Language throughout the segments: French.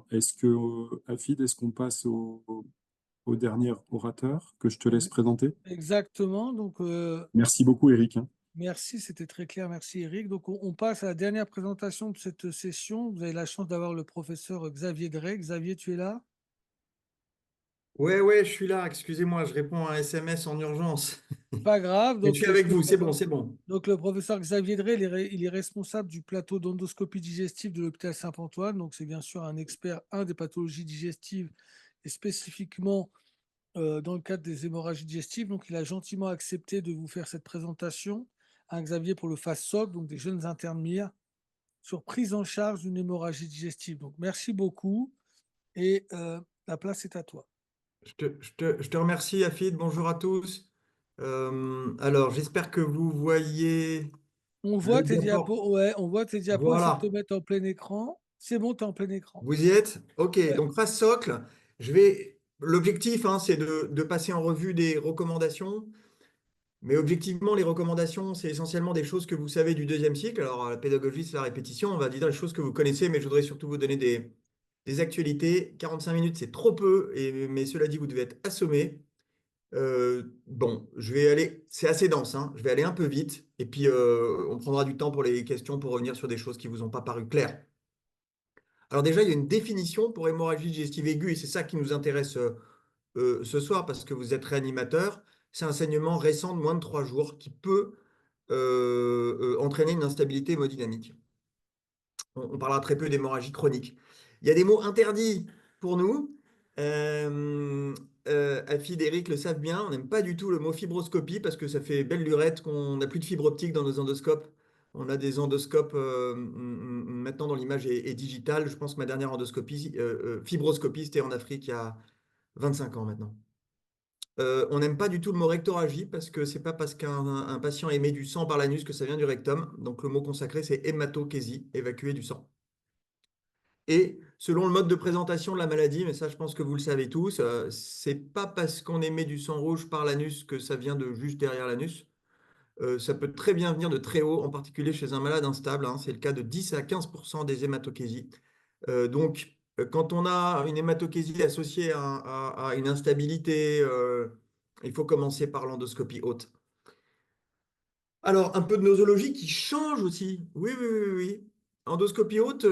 bien. Afid, est-ce qu'on passe au dernier orateur que je te laisse présenter? Exactement. Donc, Merci beaucoup, Eric, hein. merci, c'était très clair. Merci, Eric. Donc, on passe à la dernière présentation de cette session. Vous avez la chance d'avoir le professeur Xavier Drey. Xavier, tu es là? Ouais, je suis là. Excusez-moi, je réponds à un SMS en urgence. Pas grave. Mais je Donc, suis avec vous, c'est bon, c'est bon. donc, le professeur Xavier Drey, il est responsable du plateau d'endoscopie digestive de l'hôpital Saint-Antoine. Donc, c'est bien sûr un expert, des pathologies digestives et spécifiquement dans le cadre des hémorragies digestives. Donc, il a gentiment accepté de vous faire cette présentation, Xavier, pour le FASSOC, donc des jeunes internes sur prise en charge d'une hémorragie digestive. Donc, merci beaucoup et la place est à toi. Je te remercie, Afid. Bonjour à tous. Alors, j'espère que vous voyez On voit le tes diapo. diapos, ouais, on voit tes diapos, essaie de te Voilà, mettre en plein écran. C'est bon, tu es en plein écran. vous y êtes? Ok, Ouais. donc face socle, l'objectif, hein, c'est de passer en revue des recommandations. Mais objectivement, les recommandations, c'est essentiellement des choses que vous savez du deuxième cycle. Alors, la pédagogie, c'est la répétition. On va dire les choses que vous connaissez, mais je voudrais surtout vous donner des actualités. 45 minutes, c'est trop peu, mais cela dit, vous devez être assommé. Bon, je vais aller, c'est assez dense, hein, je vais aller un peu vite, et puis on prendra du temps pour les questions pour revenir sur des choses qui ne vous ont pas paru claires. Alors déjà, il y a une définition pour hémorragie digestive aiguë, et c'est ça qui nous intéresse ce soir, parce que vous êtes réanimateur. C'est un saignement récent de moins de 3 jours qui peut entraîner une instabilité hémodynamique. On parlera très peu d'hémorragie chronique. Il y a des mots interdits pour nous. Afid et Eric le savent bien, on n'aime pas du tout le mot fibroscopie parce que ça fait belle lurette qu'on n'a plus de fibre optique dans nos endoscopes. On a des endoscopes maintenant dont l'image est digitale. Je pense que ma dernière fibroscopie, c'était en Afrique il y a 25 ans maintenant. On n'aime pas du tout le mot rectoragie parce que c'est pas parce qu'un patient émet du sang par l'anus que ça vient du rectum. Donc le mot consacré, c'est hématokésie, évacuer du sang. Et selon le mode de présentation de la maladie, mais ça je pense que vous le savez tous, c'est pas parce qu'on émet du sang rouge par l'anus que ça vient de juste derrière l'anus. Ça peut très bien venir de très haut, en particulier chez un malade instable, hein. C'est le cas de 10 à 15% des hématokésies. Quand on a une hématokésie associée à une instabilité, il faut commencer par l'endoscopie haute. Alors, un peu de nosologie qui change aussi. Oui. Endoscopie haute,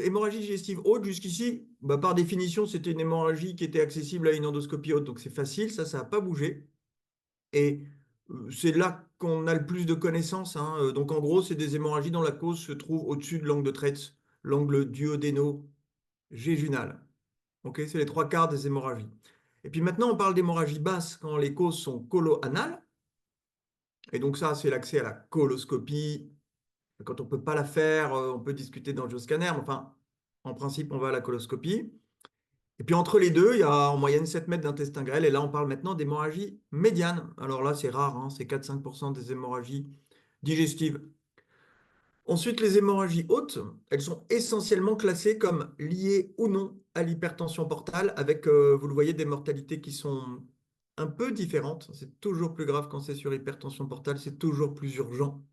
hémorragie digestive haute, jusqu'ici, bah, par définition, c'était une hémorragie qui était accessible à une endoscopie haute, donc c'est facile, ça n'a pas bougé. Et c'est là qu'on a le plus de connaissances, hein. Donc, en gros, c'est des hémorragies dont la cause se trouve au-dessus de l'angle de Treitz, l'angle duodéno-jéjunal. Ok, c'est les 3 quarts des hémorragies. Et puis maintenant, on parle d'hémorragie basse quand les causes sont colo-anales. Et donc ça, c'est l'accès à la coloscopie. Quand on ne peut pas la faire, on peut discuter d'angioscanner, mais enfin, en principe, on va à la coloscopie. Et puis entre les deux, il y a en moyenne 7 mètres d'intestin grêle. Et là, on parle maintenant d'hémorragie médiane. Alors là, c'est rare, hein, c'est 4-5% des hémorragies digestives. Ensuite, les hémorragies hautes, elles sont essentiellement classées comme liées ou non à l'hypertension portale, avec, vous le voyez, des mortalités qui sont un peu différentes. C'est toujours plus grave quand c'est sur hypertension portale, c'est toujours plus urgent.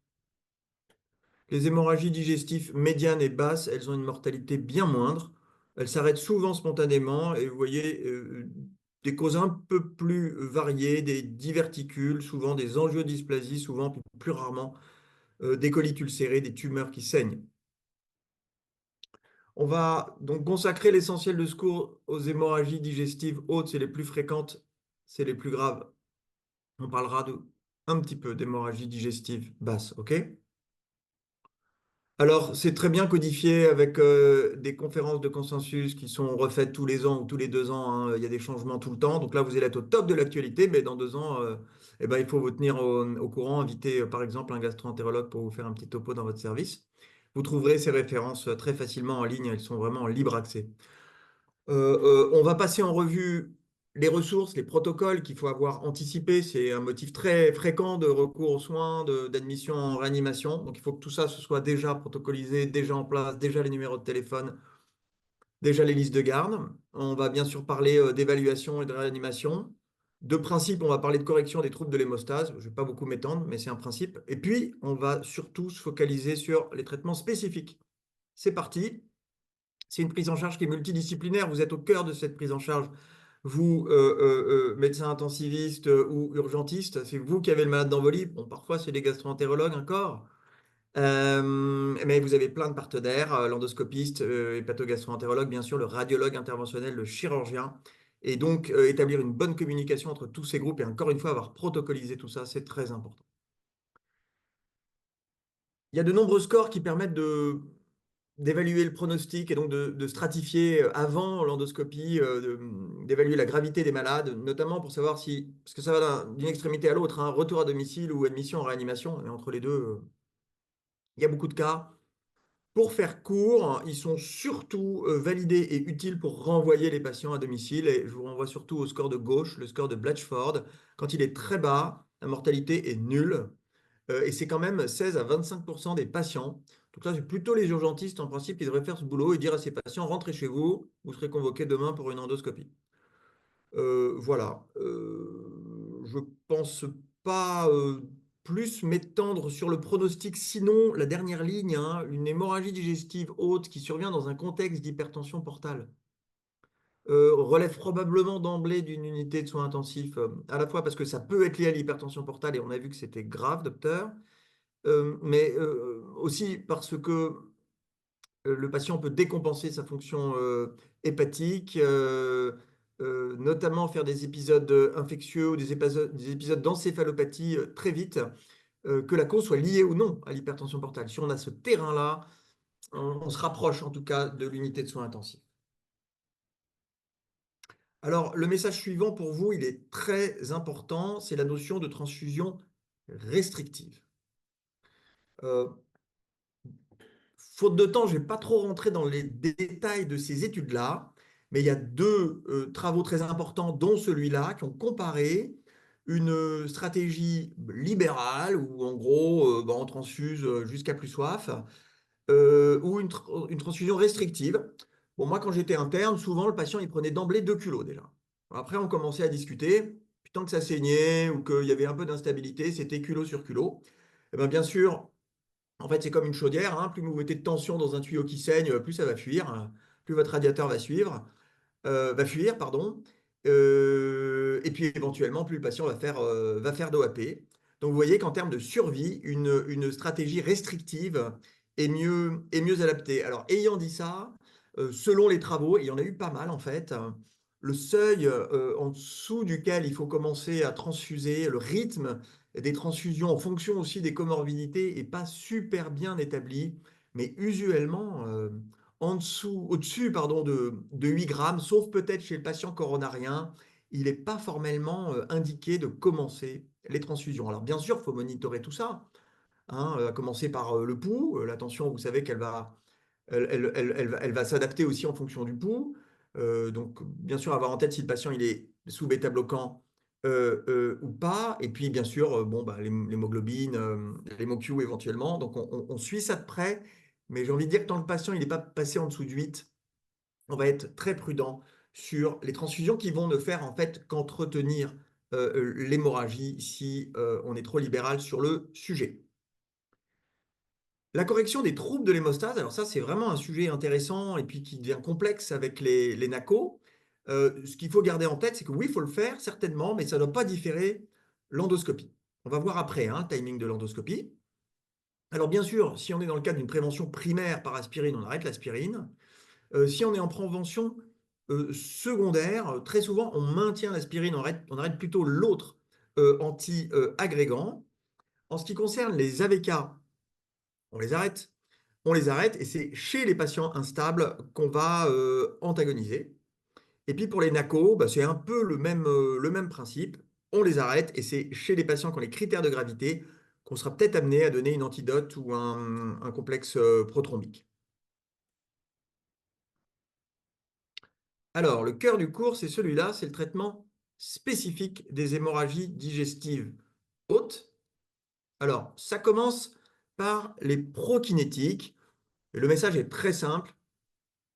Les hémorragies digestives médianes et basses, elles ont une mortalité bien moindre. Elles s'arrêtent souvent spontanément et vous voyez des causes un peu plus variées, des diverticules, souvent des angiodysplasies, souvent plus rarement des colites ulcérées, des tumeurs qui saignent. On va donc consacrer l'essentiel de ce cours aux hémorragies digestives hautes, c'est les plus fréquentes, c'est les plus graves. On parlera un petit peu d'hémorragie digestive basse, ok? Alors, c'est très bien codifié avec des conférences de consensus qui sont refaites tous les ans ou tous les 2 ans, hein. Il y a des changements tout le temps. Donc là, vous allez être au top de l'actualité, mais dans 2 ans, eh ben, il faut vous tenir au courant, inviter par exemple un gastro-entérologue pour vous faire un petit topo dans votre service. Vous trouverez ces références très facilement en ligne, elles sont vraiment en libre accès. On va passer en revue les ressources, les protocoles qu'il faut avoir anticipés. C'est un motif très fréquent de recours aux soins, d'admission en réanimation. Donc, il faut que tout ça se soit déjà protocolisé, déjà en place, déjà les numéros de téléphone, déjà les listes de garde. On va bien sûr parler d'évaluation et de réanimation. De principe, on va parler de correction des troubles de l'hémostase. Je ne vais pas beaucoup m'étendre, mais c'est un principe. Et puis, on va surtout se focaliser sur les traitements spécifiques. C'est parti. C'est une prise en charge qui est multidisciplinaire. Vous êtes au cœur de cette prise en charge. Vous, médecin intensiviste ou urgentiste, c'est vous qui avez le malade dans vos lits. Bon, parfois, c'est des gastro-entérologues encore. Mais vous avez plein de partenaires, l'endoscopiste, hépatogastro-entérologue, bien sûr, le radiologue interventionnel, le chirurgien. Et donc, établir une bonne communication entre tous ces groupes et encore une fois, avoir protocolisé tout ça, c'est très important. Il y a de nombreux scores qui permettent d'évaluer le pronostic et donc de stratifier avant l'endoscopie, d'évaluer la gravité des malades, notamment pour savoir si, parce que ça va d'une extrémité à l'autre, hein, retour à domicile ou admission en réanimation, et entre les deux, il y a beaucoup de cas. Pour faire court, ils sont surtout validés et utiles pour renvoyer les patients à domicile. Et je vous renvoie surtout au score de gauche, le score de Blatchford. Quand il est très bas, la mortalité est nulle. Et c'est quand même 16 à 25% des patients. Donc là, c'est plutôt les urgentistes, en principe, qui devraient faire ce boulot et dire à ces patients, rentrez chez vous, vous serez convoqués demain pour une endoscopie. Voilà. Je pense pas plus m'étendre sur le pronostic. Sinon, la dernière ligne, hein, une hémorragie digestive haute qui survient dans un contexte d'hypertension portale, relève probablement d'emblée d'une unité de soins intensifs, à la fois parce que ça peut être lié à l'hypertension portale, et on a vu que c'était grave, docteur, mais aussi parce que le patient peut décompenser sa fonction hépatique, notamment faire des épisodes infectieux ou des épisodes d'encéphalopathie très vite, que la cause soit liée ou non à l'hypertension portale. Si on a ce terrain-là, on se rapproche en tout cas de l'unité de soins intensifs. Alors, le message suivant pour vous, il est très important, c'est la notion de transfusion restrictive. Faute de temps, je ne vais pas trop rentrer dans les détails de ces études-là, mais il y a deux travaux très importants, dont celui-là, qui ont comparé une stratégie libérale, où en gros, on transfuse jusqu'à plus soif, ou une transfusion restrictive. Bon, moi, quand j'étais interne, souvent, le patient, il prenait d'emblée 2 kilos déjà. Après, on commençait à discuter. Puis tant que ça saignait ou qu'il y avait un peu d'instabilité, c'était culot sur culot. Et bien sûr, en fait, c'est comme une chaudière, hein. Plus vous mettez de tension dans un tuyau qui saigne, plus ça va fuir, hein. Plus votre radiateur va fuir, pardon. Et puis éventuellement, plus le patient va faire d'OAP. Donc vous voyez qu'en termes de survie, une stratégie restrictive est mieux adaptée. Alors ayant dit ça, selon les travaux, et il y en a eu pas mal en fait, le seuil en dessous duquel il faut commencer à transfuser, le rythme des transfusions en fonction aussi des comorbidités n'est pas super bien établi, mais usuellement au-dessus pardon, de 8 grammes, sauf peut-être chez le patient coronarien, il n'est pas formellement indiqué de commencer les transfusions. Alors bien sûr, il faut monitorer tout ça, hein, à commencer par le pouls. La tension, vous savez elle va s'adapter aussi en fonction du pouls. Donc, bien sûr, avoir en tête si le patient il est sous bêta-bloquant ou pas. Et puis, bien sûr, l'hémoglobine, l'hémo-Q éventuellement. Donc, on suit ça de près. Mais j'ai envie de dire que tant que le patient n'est pas passé en dessous de 8, on va être très prudent sur les transfusions qui vont ne faire en fait qu'entretenir l'hémorragie si on est trop libéral sur le sujet. La correction des troubles de l'hémostase, alors ça c'est vraiment un sujet intéressant et puis qui devient complexe avec les NACO. Ce qu'il faut garder en tête, c'est que oui, il faut le faire certainement, mais ça ne doit pas différer l'endoscopie. On va voir après le timing de l'endoscopie. Alors bien sûr, si on est dans le cadre d'une prévention primaire par aspirine, on arrête l'aspirine. Si on est en prévention secondaire, très souvent on maintient l'aspirine, on arrête plutôt l'autre anti-agrégant. En ce qui concerne les AVK, on les arrête. On les arrête et c'est chez les patients instables qu'on va antagoniser. Et puis pour les NACO, c'est un peu le même principe. On les arrête et c'est chez les patients qui ont les critères de gravité qu'on sera peut-être amené à donner une antidote ou un complexe protrombique. Alors, le cœur du cours, c'est celui-là, c'est le traitement spécifique des hémorragies digestives hautes. Alors, ça commence par les prokinétiques. Et le message est très simple.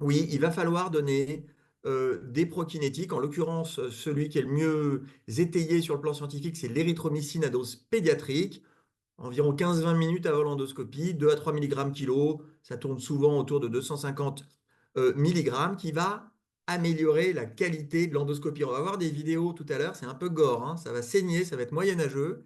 Oui, il va falloir donner des prokinétiques. En l'occurrence, celui qui est le mieux étayé sur le plan scientifique, c'est l'érythromycine à dose pédiatrique. Environ 15-20 minutes avant l'endoscopie, 2 à 3 mg kilo. Ça tourne souvent autour de 250 milligrammes qui va améliorer la qualité de l'endoscopie. On va voir des vidéos tout à l'heure, c'est un peu gore, hein, ça va saigner, ça va être moyenâgeux.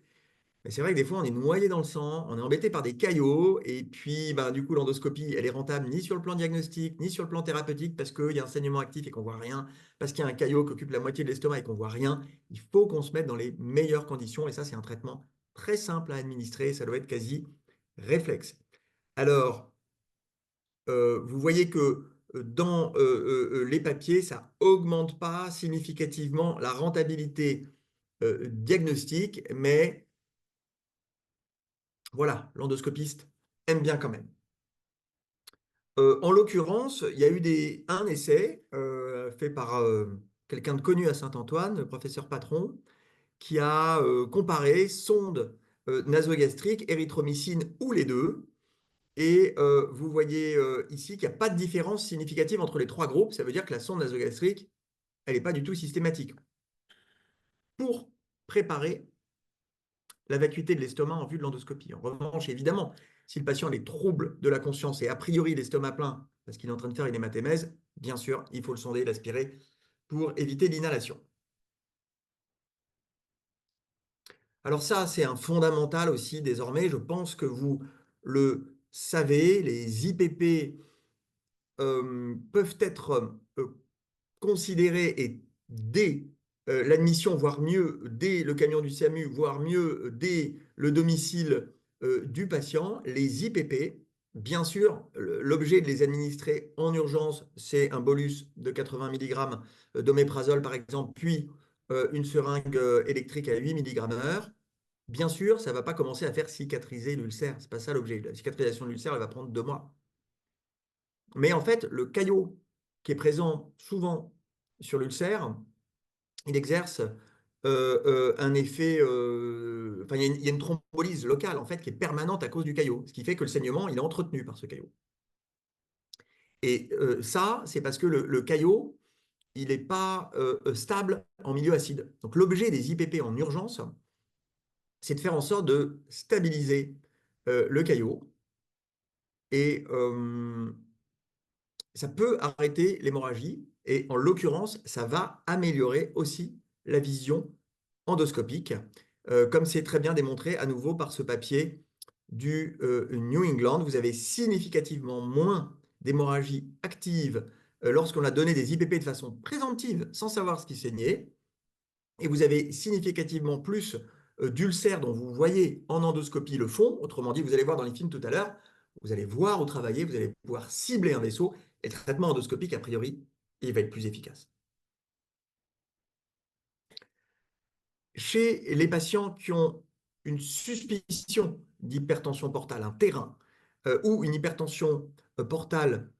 Mais c'est vrai que des fois, on est noyé dans le sang, on est embêté par des caillots, et puis ben, du coup, l'endoscopie, elle est rentable ni sur le plan diagnostic, ni sur le plan thérapeutique, parce qu'il y a un saignement actif et qu'on voit rien, parce qu'il y a un caillot qui occupe la moitié de l'estomac et qu'on voit rien. Il faut qu'on se mette dans les meilleures conditions, et ça, c'est un traitement très simple à administrer, ça doit être quasi réflexe. Alors, vous voyez que dans les papiers, ça augmente pas significativement la rentabilité diagnostique, mais voilà, l'endoscopiste aime bien quand même. En l'occurrence, il y a eu un essai fait par quelqu'un de connu à Saint-Antoine, le professeur Patron, qui a comparé sonde nasogastrique, érythromycine ou les deux. Et vous voyez ici qu'il n'y a pas de différence significative entre les trois groupes. Ça veut dire que la sonde nasogastrique, elle n'est pas du tout systématique. Pour préparer la vacuité de l'estomac en vue de l'endoscopie. En revanche, évidemment, si le patient a des troubles de la conscience et a priori l'estomac plein parce qu'il est en train de faire une hématémèse, bien sûr, il faut le sonder, l'aspirer pour éviter l'inhalation. Alors ça, c'est un fondamental aussi désormais. Je pense que vous le savez, les IPP peuvent être considérés et dès l'admission, voire mieux dès le camion du SAMU, voire mieux dès le domicile du patient, les IPP, bien sûr, l'objet de les administrer en urgence, c'est un bolus de 80 mg d'oméprazole par exemple, puis une seringue électrique à 8 mg/h. Bien sûr, ça ne va pas commencer à faire cicatriser l'ulcère, ce n'est pas ça l'objet. La cicatrisation de l'ulcère, elle va prendre 2 mois. Mais en fait, le caillot qui est présent souvent sur l'ulcère, il exerce un effet, enfin, il y a une thrombolyse locale en fait qui est permanente à cause du caillot, ce qui fait que le saignement, il est entretenu par ce caillot. Et ça, c'est parce que le caillot, il n'est pas stable en milieu acide. Donc l'objet des IPP en urgence, c'est de faire en sorte de stabiliser le caillot. Et ça peut arrêter l'hémorragie et en l'occurrence, ça va améliorer aussi la vision endoscopique, comme c'est très bien démontré à nouveau par ce papier du New England. Vous avez significativement moins d'hémorragie active lorsqu'on a donné des IPP de façon présomptive sans savoir ce qui saignait. Et vous avez significativement plus d'ulcères dont vous voyez en endoscopie le fond. Autrement dit, vous allez voir dans les films tout à l'heure, vous allez voir où travailler, vous allez pouvoir cibler un vaisseau. Et le traitement endoscopique, a priori, il va être plus efficace. Chez les patients qui ont une suspicion d'hypertension portale, un terrain, ou une hypertension portale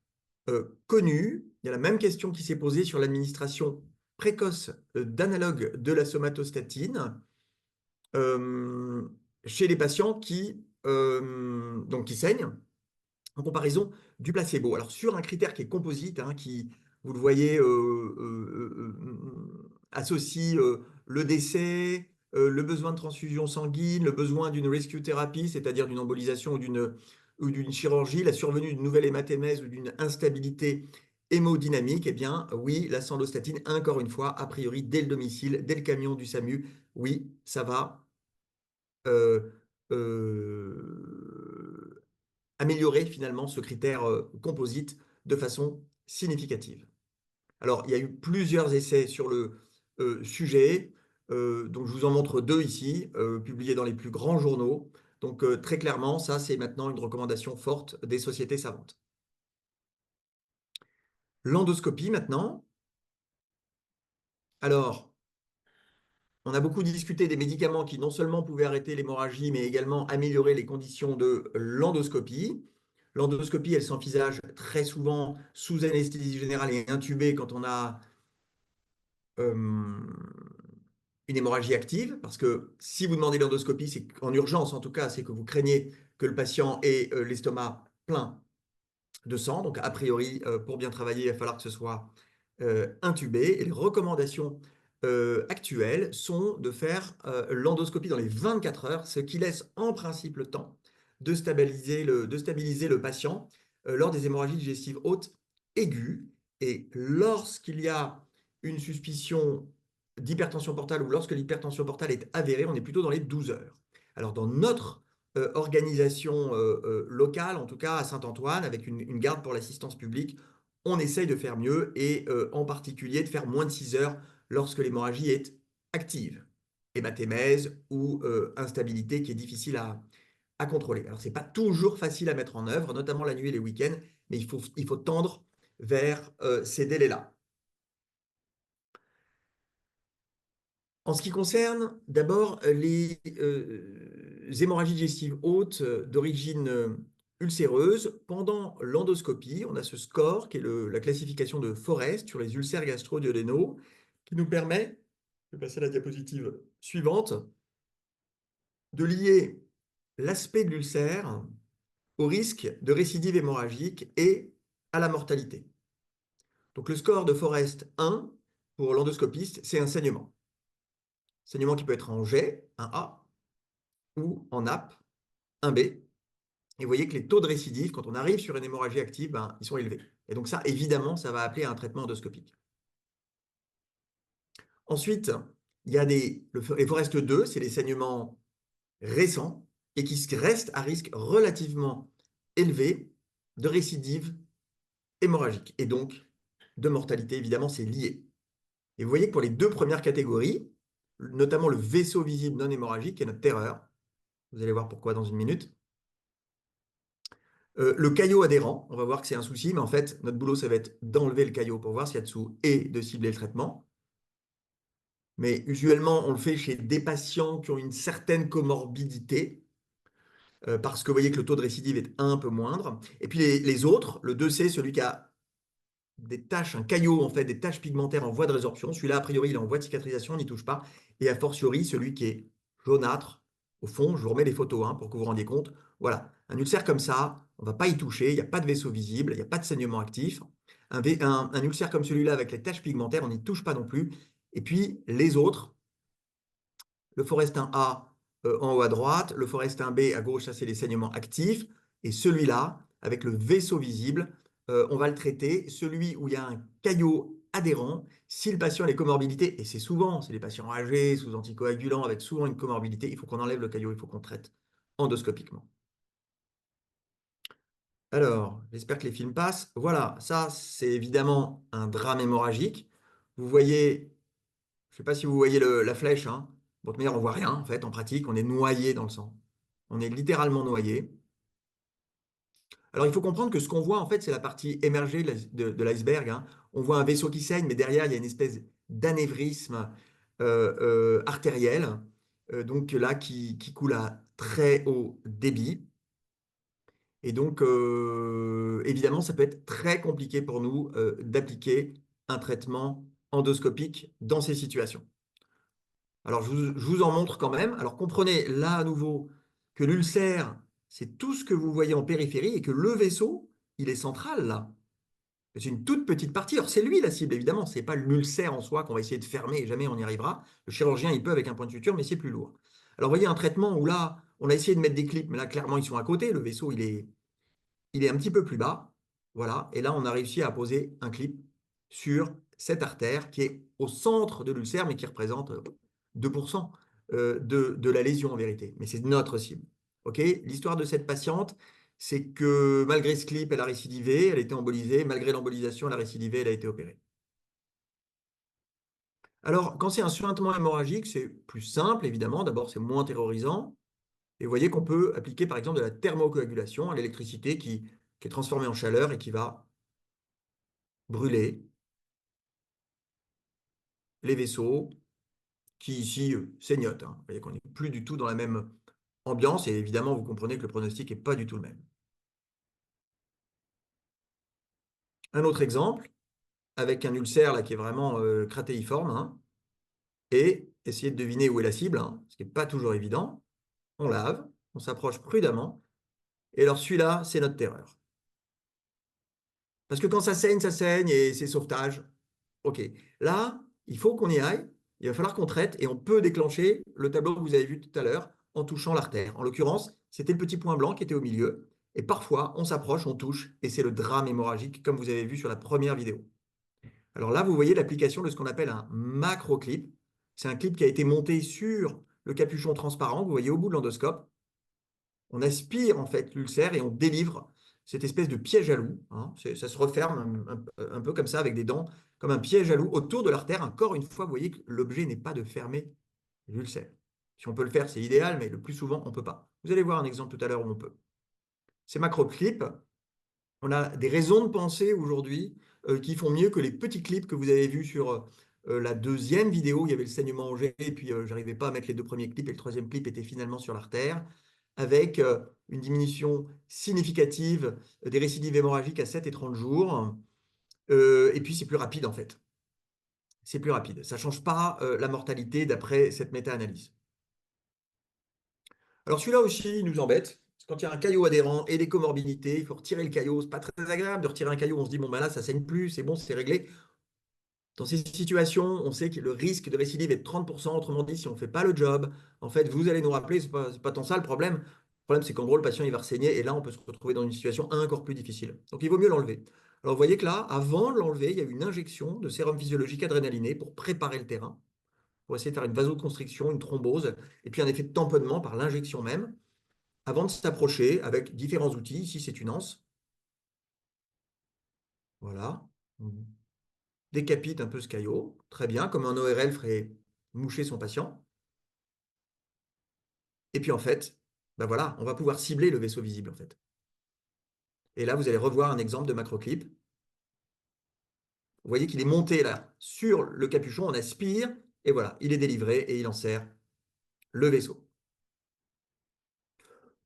connue, il y a la même question qui s'est posée sur l'administration précoce d'analogues de la somatostatine chez les patients donc qui saignent, en comparaison du placebo. Alors, sur un critère qui est composite, hein, qui, vous le voyez, associe le décès, le besoin de transfusion sanguine, le besoin d'une rescue thérapie, c'est-à-dire d'une embolisation ou d'une chirurgie, la survenue d'une nouvelle hématémèse ou d'une instabilité hémodynamique, eh bien, oui, la sandostatine, encore une fois, a priori, dès le domicile, dès le camion du SAMU, oui, ça va améliorer finalement ce critère composite de façon significative. Alors, il y a eu plusieurs essais sur le sujet, donc je vous en montre 2 ici, publiés dans les plus grands journaux. Donc, très clairement, ça, c'est maintenant une recommandation forte des sociétés savantes. L'endoscopie, maintenant. Alors, on a beaucoup discuté des médicaments qui non seulement pouvaient arrêter l'hémorragie, mais également améliorer les conditions de l'endoscopie. L'endoscopie, elle s'envisage très souvent sous anesthésie générale et intubée quand on a une hémorragie active, parce que si vous demandez l'endoscopie, c'est en urgence en tout cas, c'est que vous craignez que le patient ait l'estomac plein de sang. Donc a priori, pour bien travailler, il va falloir que ce soit intubé. Et les recommandations actuelles sont de faire l'endoscopie dans les 24 heures, ce qui laisse en principe le temps de stabiliser le patient lors des hémorragies digestives hautes aiguë. Et lorsqu'il y a une suspicion d'hypertension portale ou lorsque l'hypertension portale est avérée, on est plutôt dans les 12 heures. Alors, dans notre organisation locale, en tout cas à Saint-Antoine, avec une garde pour l'assistance publique, on essaye de faire mieux et en particulier de faire moins de 6 heures lorsque l'hémorragie est active, hématémèse ou instabilité qui est difficile à contrôler. Alors, ce n'est pas toujours facile à mettre en œuvre, notamment la nuit et les week-ends, mais il faut tendre vers ces délais-là. En ce qui concerne d'abord les hémorragies digestives hautes d'origine ulcéreuse, pendant l'endoscopie, on a ce score qui est la classification de Forrest sur les ulcères gastro-duodénaux qui nous permet, je vais passer à la diapositive suivante, de lier l'aspect de l'ulcère au risque de récidive hémorragique et à la mortalité. Donc le score de Forrest 1 pour l'endoscopiste, c'est un saignement. Saignement qui peut être en jet, un A, ou en nappe, un B. Et vous voyez que les taux de récidive, quand on arrive sur une hémorragie active, ben, ils sont élevés. Et donc ça, évidemment, ça va appeler à un traitement endoscopique. Ensuite, il y a les Forrest 2, c'est les saignements récents et qui restent à risque relativement élevé de récidive hémorragique. Et donc, de mortalité, évidemment, c'est lié. Et vous voyez que pour les deux premières catégories, notamment le vaisseau visible non hémorragique, qui est notre terreur, vous allez voir pourquoi dans une minute, le caillot adhérent, on va voir que c'est un souci, mais en fait, notre boulot, ça va être d'enlever le caillot pour voir ce qu'il y a dessous et de cibler le traitement. Mais usuellement, on le fait chez des patients qui ont une certaine comorbidité, parce que vous voyez que le taux de récidive est un peu moindre. Et puis les autres, le 2C, celui qui a des taches, un caillot, en fait, des taches pigmentaires en voie de résorption. Celui-là, a priori, il est en voie de cicatrisation, on n'y touche pas. Et a fortiori, celui qui est jaunâtre, au fond, je vous remets les photos pour que vous vous rendiez compte. Voilà, un ulcère comme ça, on ne va pas y toucher, il n'y a pas de vaisseau visible, il n'y a pas de saignement actif. Un ulcère comme celui-là, avec les taches pigmentaires, on n'y touche pas non plus. Et puis, les autres, le Forestin A en haut à droite, le Forestin B à gauche, ça c'est les saignements actifs. Et celui-là, avec le vaisseau visible, on va le traiter. Celui où il y a un caillot adhérent, si le patient a les comorbidités, et c'est souvent, c'est les patients âgés, sous anticoagulants, avec souvent une comorbidité, il faut qu'on enlève le caillot, il faut qu'on traite endoscopiquement. Alors, j'espère que les films passent. Voilà, ça c'est évidemment un drame hémorragique. Vous voyez, je ne sais pas si vous voyez la flèche, hein. Bon, de toute manière, on ne voit rien en fait, en pratique, on est noyé dans le sang. On est littéralement noyé. Alors, il faut comprendre que ce qu'on voit, en fait, c'est la partie émergée de l'iceberg, hein. On voit un vaisseau qui saigne, mais derrière, il y a une espèce d'anévrisme artériel, donc là, qui coule à très haut débit. Et donc, évidemment, ça peut être très compliqué pour nous d'appliquer un traitement endoscopique dans ces situations. Alors, je vous en montre quand même. Alors, comprenez là à nouveau que l'ulcère, c'est tout ce que vous voyez en périphérie et que le vaisseau, il est central là. C'est une toute petite partie. Alors, c'est lui la cible, évidemment. Ce n'est pas l'ulcère en soi qu'on va essayer de fermer et jamais on y arrivera. Le chirurgien, il peut avec un point de suture, mais c'est plus lourd. Alors, vous voyez un traitement où là, on a essayé de mettre des clips, mais là, clairement, ils sont à côté. Le vaisseau, il est un petit peu plus bas. Voilà. Et là, on a réussi à poser un clip sur cette artère qui est au centre de l'ulcère, mais qui représente 2% de la lésion en vérité. Mais c'est notre cible. Okay, l'histoire de cette patiente, c'est que malgré ce clip, elle a récidivé, elle était embolisée. Malgré l'embolisation, elle a récidivé, elle a été opérée. Alors, quand c'est un suintement hémorragique, c'est plus simple, évidemment. D'abord, c'est moins terrorisant. Et vous voyez qu'on peut appliquer, par exemple, de la thermocoagulation à l'électricité qui est transformée en chaleur et qui va brûler les vaisseaux qui, ici, saignotent, hein. Vous voyez qu'on n'est plus du tout dans la même ambiance. Et évidemment, vous comprenez que le pronostic n'est pas du tout le même. Un autre exemple, avec un ulcère là, qui est vraiment cratéiforme, hein, et essayer de deviner où est la cible, hein, ce qui n'est pas toujours évident. On lave, on s'approche prudemment, et alors celui-là, c'est notre terreur. Parce que quand ça saigne, et c'est sauvetage. OK. Là, il faut qu'on y aille, il va falloir qu'on traite, et on peut déclencher le tableau que vous avez vu tout à l'heure en touchant l'artère. En l'occurrence, c'était le petit point blanc qui était au milieu. Et parfois, on s'approche, on touche, et c'est le drame hémorragique, comme vous avez vu sur la première vidéo. Alors là, vous voyez l'application de ce qu'on appelle un macro-clip. C'est un clip qui a été monté sur le capuchon transparent, vous voyez au bout de l'endoscope. On aspire en fait l'ulcère et on délivre cette espèce de piège à loup, hein. Ça se referme un peu comme ça avec des dents, comme un piège à loup autour de l'artère. Encore une fois, vous voyez que l'objet n'est pas de fermer l'ulcère. Si on peut le faire, c'est idéal, mais le plus souvent, on ne peut pas. Vous allez voir un exemple tout à l'heure où on peut. Ces macro-clips, on a des raisons de penser aujourd'hui qui font mieux que les petits clips que vous avez vus sur la deuxième vidéo. Il y avait le saignement en jet, et puis je n'arrivais pas à mettre les deux premiers clips, et le troisième clip était finalement sur l'artère, avec une diminution significative des récidives hémorragiques à 7 et 30 jours. Et puis c'est plus rapide en fait. C'est plus rapide. Ça ne change pas la mortalité d'après cette méta-analyse. Alors celui-là aussi, il nous embête. Quand il y a un caillot adhérent et des comorbidités, il faut retirer le caillot. Ce n'est pas très agréable de retirer un caillot. On se dit, bon, ben là, ça ne saigne plus, c'est bon, c'est réglé. Dans ces situations, on sait que le risque de récidive est de 30%. Autrement dit, si on ne fait pas le job, en fait, vous allez nous rappeler, ce n'est pas tant ça le problème. Le problème, c'est qu'en gros, le patient, il va ressaigner et là, on peut se retrouver dans une situation encore plus difficile. Donc, il vaut mieux l'enlever. Alors, vous voyez que là, avant de l'enlever, il y a une injection de sérum physiologique adrénaliné pour préparer le terrain, pour essayer de faire une vasoconstriction, une thrombose, et puis un effet de tamponnement par l'injection même, avant de s'approcher avec différents outils. Ici, c'est une anse. Voilà. On décapite un peu ce caillot. Très bien, comme un ORL ferait moucher son patient. Et puis en fait, ben voilà, on va pouvoir cibler le vaisseau visible en fait. Et là, vous allez revoir un exemple de macroclip. Vous voyez qu'il est monté là sur le capuchon, on aspire, et voilà, il est délivré et il enserre le vaisseau.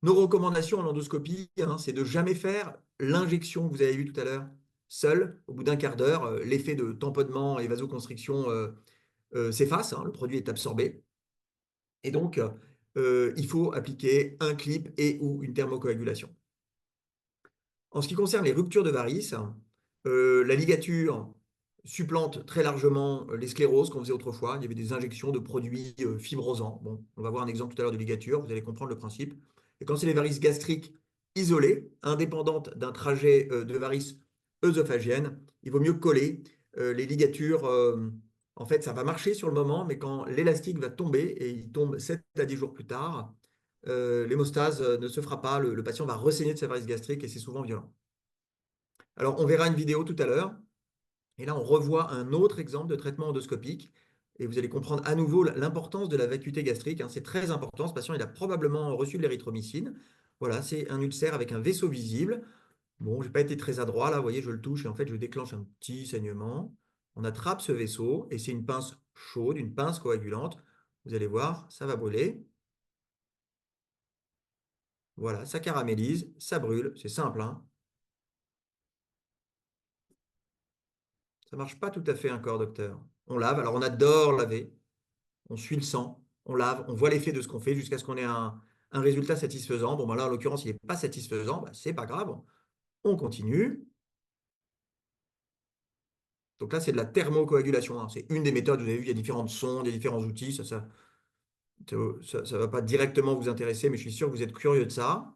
Nos recommandations en endoscopie, hein, c'est de jamais faire l'injection que vous avez vue tout à l'heure seul. Au bout d'un quart d'heure, l'effet de tamponnement et vasoconstriction s'efface, hein, le produit est absorbé. Et donc, il faut appliquer un clip et ou une thermocoagulation. En ce qui concerne les ruptures de varices, la ligature supplante très largement les scléroses qu'on faisait autrefois. Il y avait des injections de produits fibrosants. Bon, on va voir un exemple tout à l'heure de ligature, vous allez comprendre le principe. Et quand c'est les varices gastriques isolées, indépendantes d'un trajet de varices œsophagiennes, il vaut mieux coller les ligatures. En fait, ça va marcher sur le moment, mais quand l'élastique va tomber, et il tombe 7 à 10 jours plus tard, l'hémostase ne se fera pas, le patient va ressaigner de sa varice gastrique et c'est souvent violent. Alors, on verra une vidéo tout à l'heure, et là, on revoit un autre exemple de traitement endoscopique, et vous allez comprendre à nouveau l'importance de la vacuité gastrique, hein. C'est très important, ce patient, il a probablement reçu de l'érythromycine. Voilà, c'est un ulcère avec un vaisseau visible. Bon, je n'ai pas été très adroit, là, vous voyez, je le touche, et en fait, je déclenche un petit saignement. On attrape ce vaisseau, et c'est une pince chaude, une pince coagulante. Vous allez voir, ça va brûler. Voilà, ça caramélise, ça brûle, c'est simple, hein. Ça marche pas tout à fait encore, docteur. On lave, alors on adore laver, on suit le sang, on lave, on voit l'effet de ce qu'on fait jusqu'à ce qu'on ait un résultat satisfaisant. Bon, ben là, en l'occurrence, il n'est pas satisfaisant, ben, c'est pas grave, on continue. Donc là, c'est de la thermocoagulation, hein. C'est une des méthodes, vous avez vu, il y a différentes sondes, il y a différents outils, ça va pas directement vous intéresser, mais je suis sûr que vous êtes curieux de ça.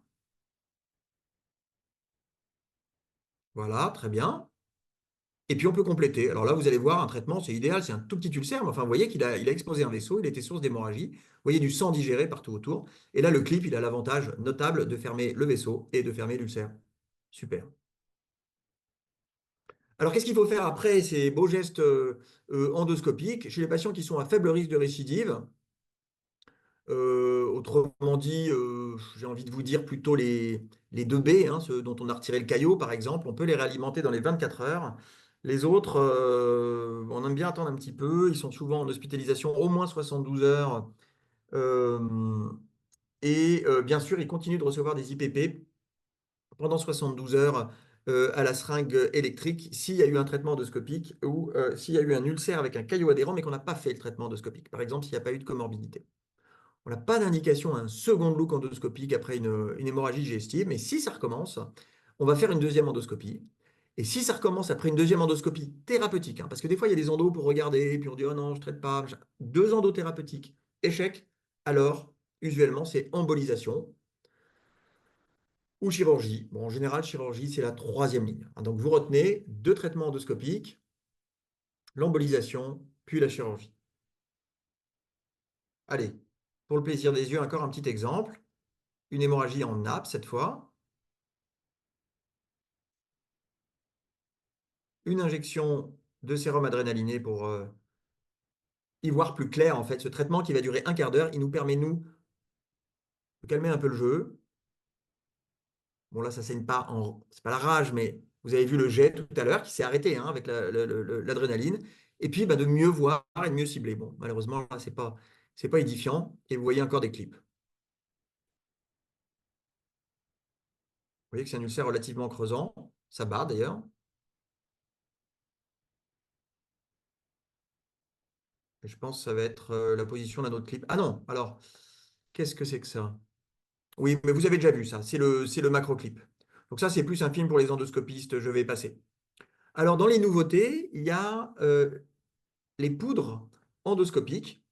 Voilà, très bien. Et puis on peut compléter. Alors là, vous allez voir un traitement, c'est idéal, c'est un tout petit ulcère, mais enfin, vous voyez il a exposé un vaisseau, il était source d'hémorragie. Vous voyez du sang digéré partout autour. Et là, le clip, il a l'avantage notable de fermer le vaisseau et de fermer l'ulcère. Super. Alors, qu'est-ce qu'il faut faire après ces beaux gestes endoscopiques chez les patients qui sont à faible risque de récidive? Autrement dit, j'ai envie de vous dire plutôt les 2B, hein, ceux dont on a retiré le caillot, par exemple, on peut les réalimenter dans les 24 heures. Les autres, on aime bien attendre un petit peu. Ils sont souvent en hospitalisation au moins 72 heures. Bien sûr, ils continuent de recevoir des IPP pendant 72 heures à la seringue électrique s'il y a eu un traitement endoscopique ou s'il y a eu un ulcère avec un caillot adhérent mais qu'on n'a pas fait le traitement endoscopique. Par exemple, s'il n'y a pas eu de comorbidité. On n'a pas d'indication à un second look endoscopique après une hémorragie digestive, mais si ça recommence, on va faire une deuxième endoscopie. Et si ça recommence après une deuxième endoscopie thérapeutique, hein, parce que des fois, il y a des endos pour regarder, puis on dit, oh non, je ne traite pas. Deux endos thérapeutiques, échec, alors, usuellement, c'est embolisation. ou chirurgie. Bon, en général, chirurgie, c'est la troisième ligne. Donc, vous retenez 2 traitements endoscopiques, l'embolisation, puis la chirurgie. Allez, pour le plaisir des yeux, encore un petit exemple. Une hémorragie en nappe, cette fois. Une injection de sérum adrénaliné pour y voir plus clair, en fait. Ce traitement qui va durer un quart d'heure, il nous permet, nous, de calmer un peu le jeu. Bon, là, ça saigne pas c'est pas la rage, mais vous avez vu le jet tout à l'heure qui s'est arrêté hein, avec l'adrénaline. Et puis, bah, de mieux voir et de mieux cibler. Bon, malheureusement, là, c'est pas édifiant. Et vous voyez encore des clips. Vous voyez que c'est un ulcère relativement creusant. Ça barre d'ailleurs. Et je pense que ça va être la position d'un autre clip. Ah non, alors, qu'est-ce que c'est que ça? Oui, mais vous avez déjà vu ça. C'est le macro-clip. Donc ça, c'est plus un film pour les endoscopistes. Je vais passer. Alors, dans les nouveautés, il y a les poudres endoscopiques.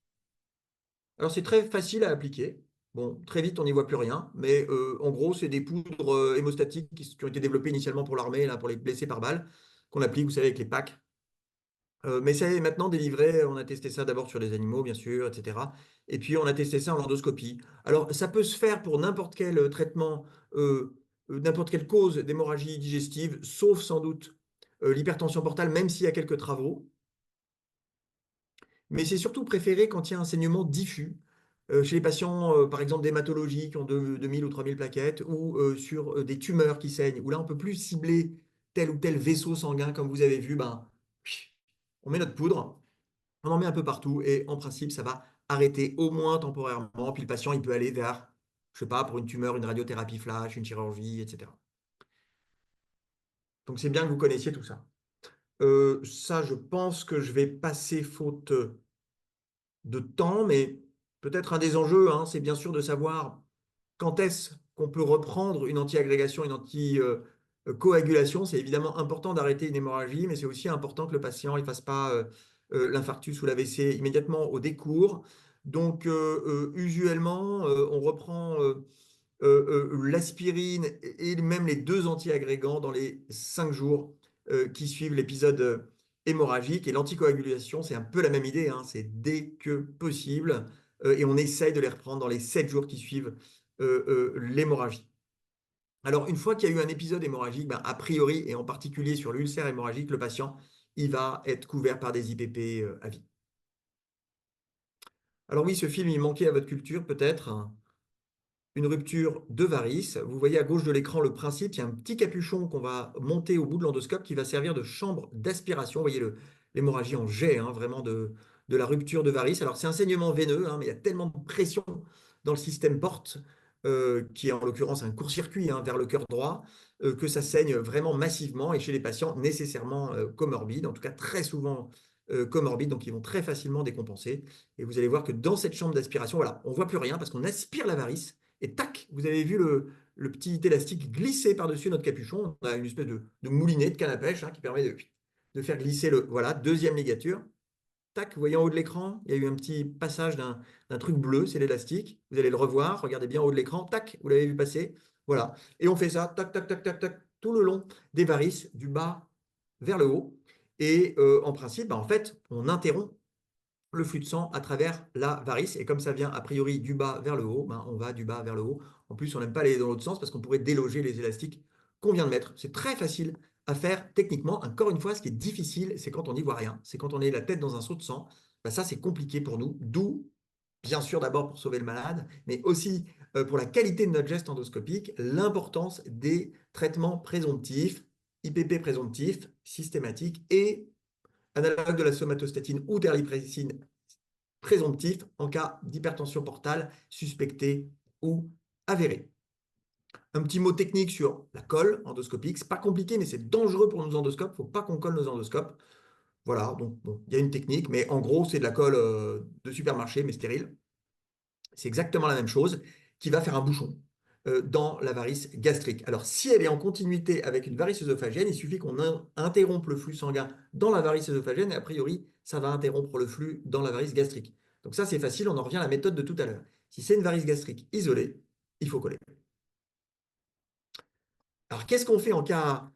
Alors, c'est très facile à appliquer. Bon, très vite, on n'y voit plus rien. Mais en gros, c'est des poudres hémostatiques qui ont été développées initialement pour l'armée, là, pour les blessés par balle, qu'on applique, vous savez, avec les packs. Mais ça est maintenant délivré. On a testé ça d'abord sur les animaux, bien sûr, etc. Et puis, on a testé ça en endoscopie. Alors, ça peut se faire pour n'importe quel traitement, n'importe quelle cause d'hémorragie digestive, sauf sans doute l'hypertension portale, même s'il y a quelques travaux. Mais c'est surtout préféré quand il y a un saignement diffus, chez les patients, par exemple, d'hématologie qui ont 2000 ou 3000 plaquettes, ou sur des tumeurs qui saignent, où là, on ne peut plus cibler tel ou tel vaisseau sanguin, comme vous avez vu, ben, on met notre poudre, on en met un peu partout, et en principe, ça va arrêter au moins temporairement, puis le patient, il peut aller vers, je sais pas, pour une tumeur, une radiothérapie flash, une chirurgie, etc. Donc c'est bien que vous connaissiez tout ça. Ça, je pense que je vais passer faute de temps, mais peut-être un des enjeux, hein, c'est bien sûr de savoir quand est-ce qu'on peut reprendre une antiagrégation, une anticoagulation. C'est évidemment important d'arrêter une hémorragie, mais c'est aussi important que le patient ne fasse pas l'infarctus ou l'AVC immédiatement au décours. Donc, usuellement, on reprend l'aspirine et même les 2 antiagrégants dans les 5 jours qui suivent l'épisode hémorragique. Et l'anticoagulation, c'est un peu la même idée, hein, c'est dès que possible. Et on essaye de les reprendre dans les 7 jours qui suivent l'hémorragie. Alors, une fois qu'il y a eu un épisode hémorragique, ben, a priori, et en particulier sur l'ulcère hémorragique, le patient, il va être couvert par des IPP à vie. Alors oui, ce film, il manquait à votre culture peut-être. Une rupture de varice. Vous voyez à gauche de l'écran le principe, il y a un petit capuchon qu'on va monter au bout de l'endoscope qui va servir de chambre d'aspiration. Vous voyez l'hémorragie en jet, hein, vraiment de la rupture de varice. Alors c'est un saignement veineux, hein, mais il y a tellement de pression dans le système porte, qui est en l'occurrence un court-circuit hein, vers le cœur droit, que ça saigne vraiment massivement et chez les patients nécessairement comorbides, en tout cas très souvent comorbides, donc ils vont très facilement décompenser. Et vous allez voir que dans cette chambre d'aspiration, voilà, on ne voit plus rien parce qu'on aspire la varice et tac, vous avez vu le petit élastique glisser par-dessus notre capuchon. On a une espèce de moulinet de canne à pêche hein, qui permet de faire glisser le. Voilà, deuxième ligature. Tac, vous voyez en haut de l'écran, il y a eu un petit passage d'un truc bleu, c'est l'élastique. Vous allez le revoir, regardez bien en haut de l'écran. Tac, vous l'avez vu passer. Voilà. Et on fait ça, tac, tac, tac, tac, tac, tout le long des varices, du bas vers le haut. Et en principe, bah, en fait, on interrompt le flux de sang à travers la varice. Et comme ça vient a priori du bas vers le haut, ben, on va du bas vers le haut. En plus, on n'aime pas aller dans l'autre sens parce qu'on pourrait déloger les élastiques qu'on vient de mettre. C'est très facile à faire techniquement. Encore une fois, ce qui est difficile, c'est quand on n'y voit rien. C'est quand on est la tête dans un seau de sang. Ben, ça, c'est compliqué pour nous. D'où, bien sûr, d'abord pour sauver le malade, mais aussi pour la qualité de notre geste endoscopique, l'importance des traitements présomptifs, IPP présomptifs, systématiques et analogue de la somatostatine ou terlipressine présomptif en cas d'hypertension portale suspectée ou avérée. Un petit mot technique sur la colle endoscopique. C'est pas compliqué, mais c'est dangereux pour nos endoscopes. Il ne faut pas qu'on colle nos endoscopes. Voilà, donc bon, il y a une technique, mais en gros, c'est de la colle de supermarché, mais stérile. C'est exactement la même chose qui va faire un bouchon dans la varice gastrique. Alors, si elle est en continuité avec une varice œsophagienne, il suffit qu'on interrompe le flux sanguin dans la varice œsophagienne et a priori, ça va interrompre le flux dans la varice gastrique. Donc ça, c'est facile, on en revient à la méthode de tout à l'heure. Si c'est une varice gastrique isolée, il faut coller. Alors, qu'est-ce qu'on fait en cas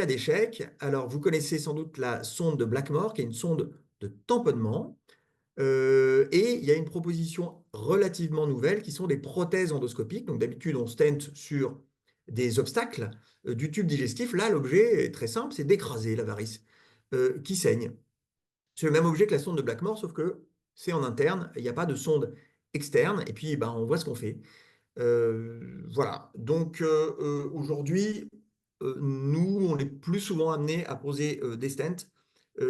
d'échec? Alors, vous connaissez sans doute la sonde de Blackmore, qui est une sonde de tamponnement. Et il y a une proposition relativement nouvelle qui sont des prothèses endoscopiques. Donc, d'habitude, on stent sur des obstacles du tube digestif. Là, l'objet est très simple, c'est d'écraser la varice qui saigne. C'est le même objet que la sonde de Blackmore, sauf que c'est en interne, il n'y a pas de sonde externe, et puis ben, on voit ce qu'on fait. Voilà, donc aujourd'hui, nous, on est plus souvent amenés à poser des stents,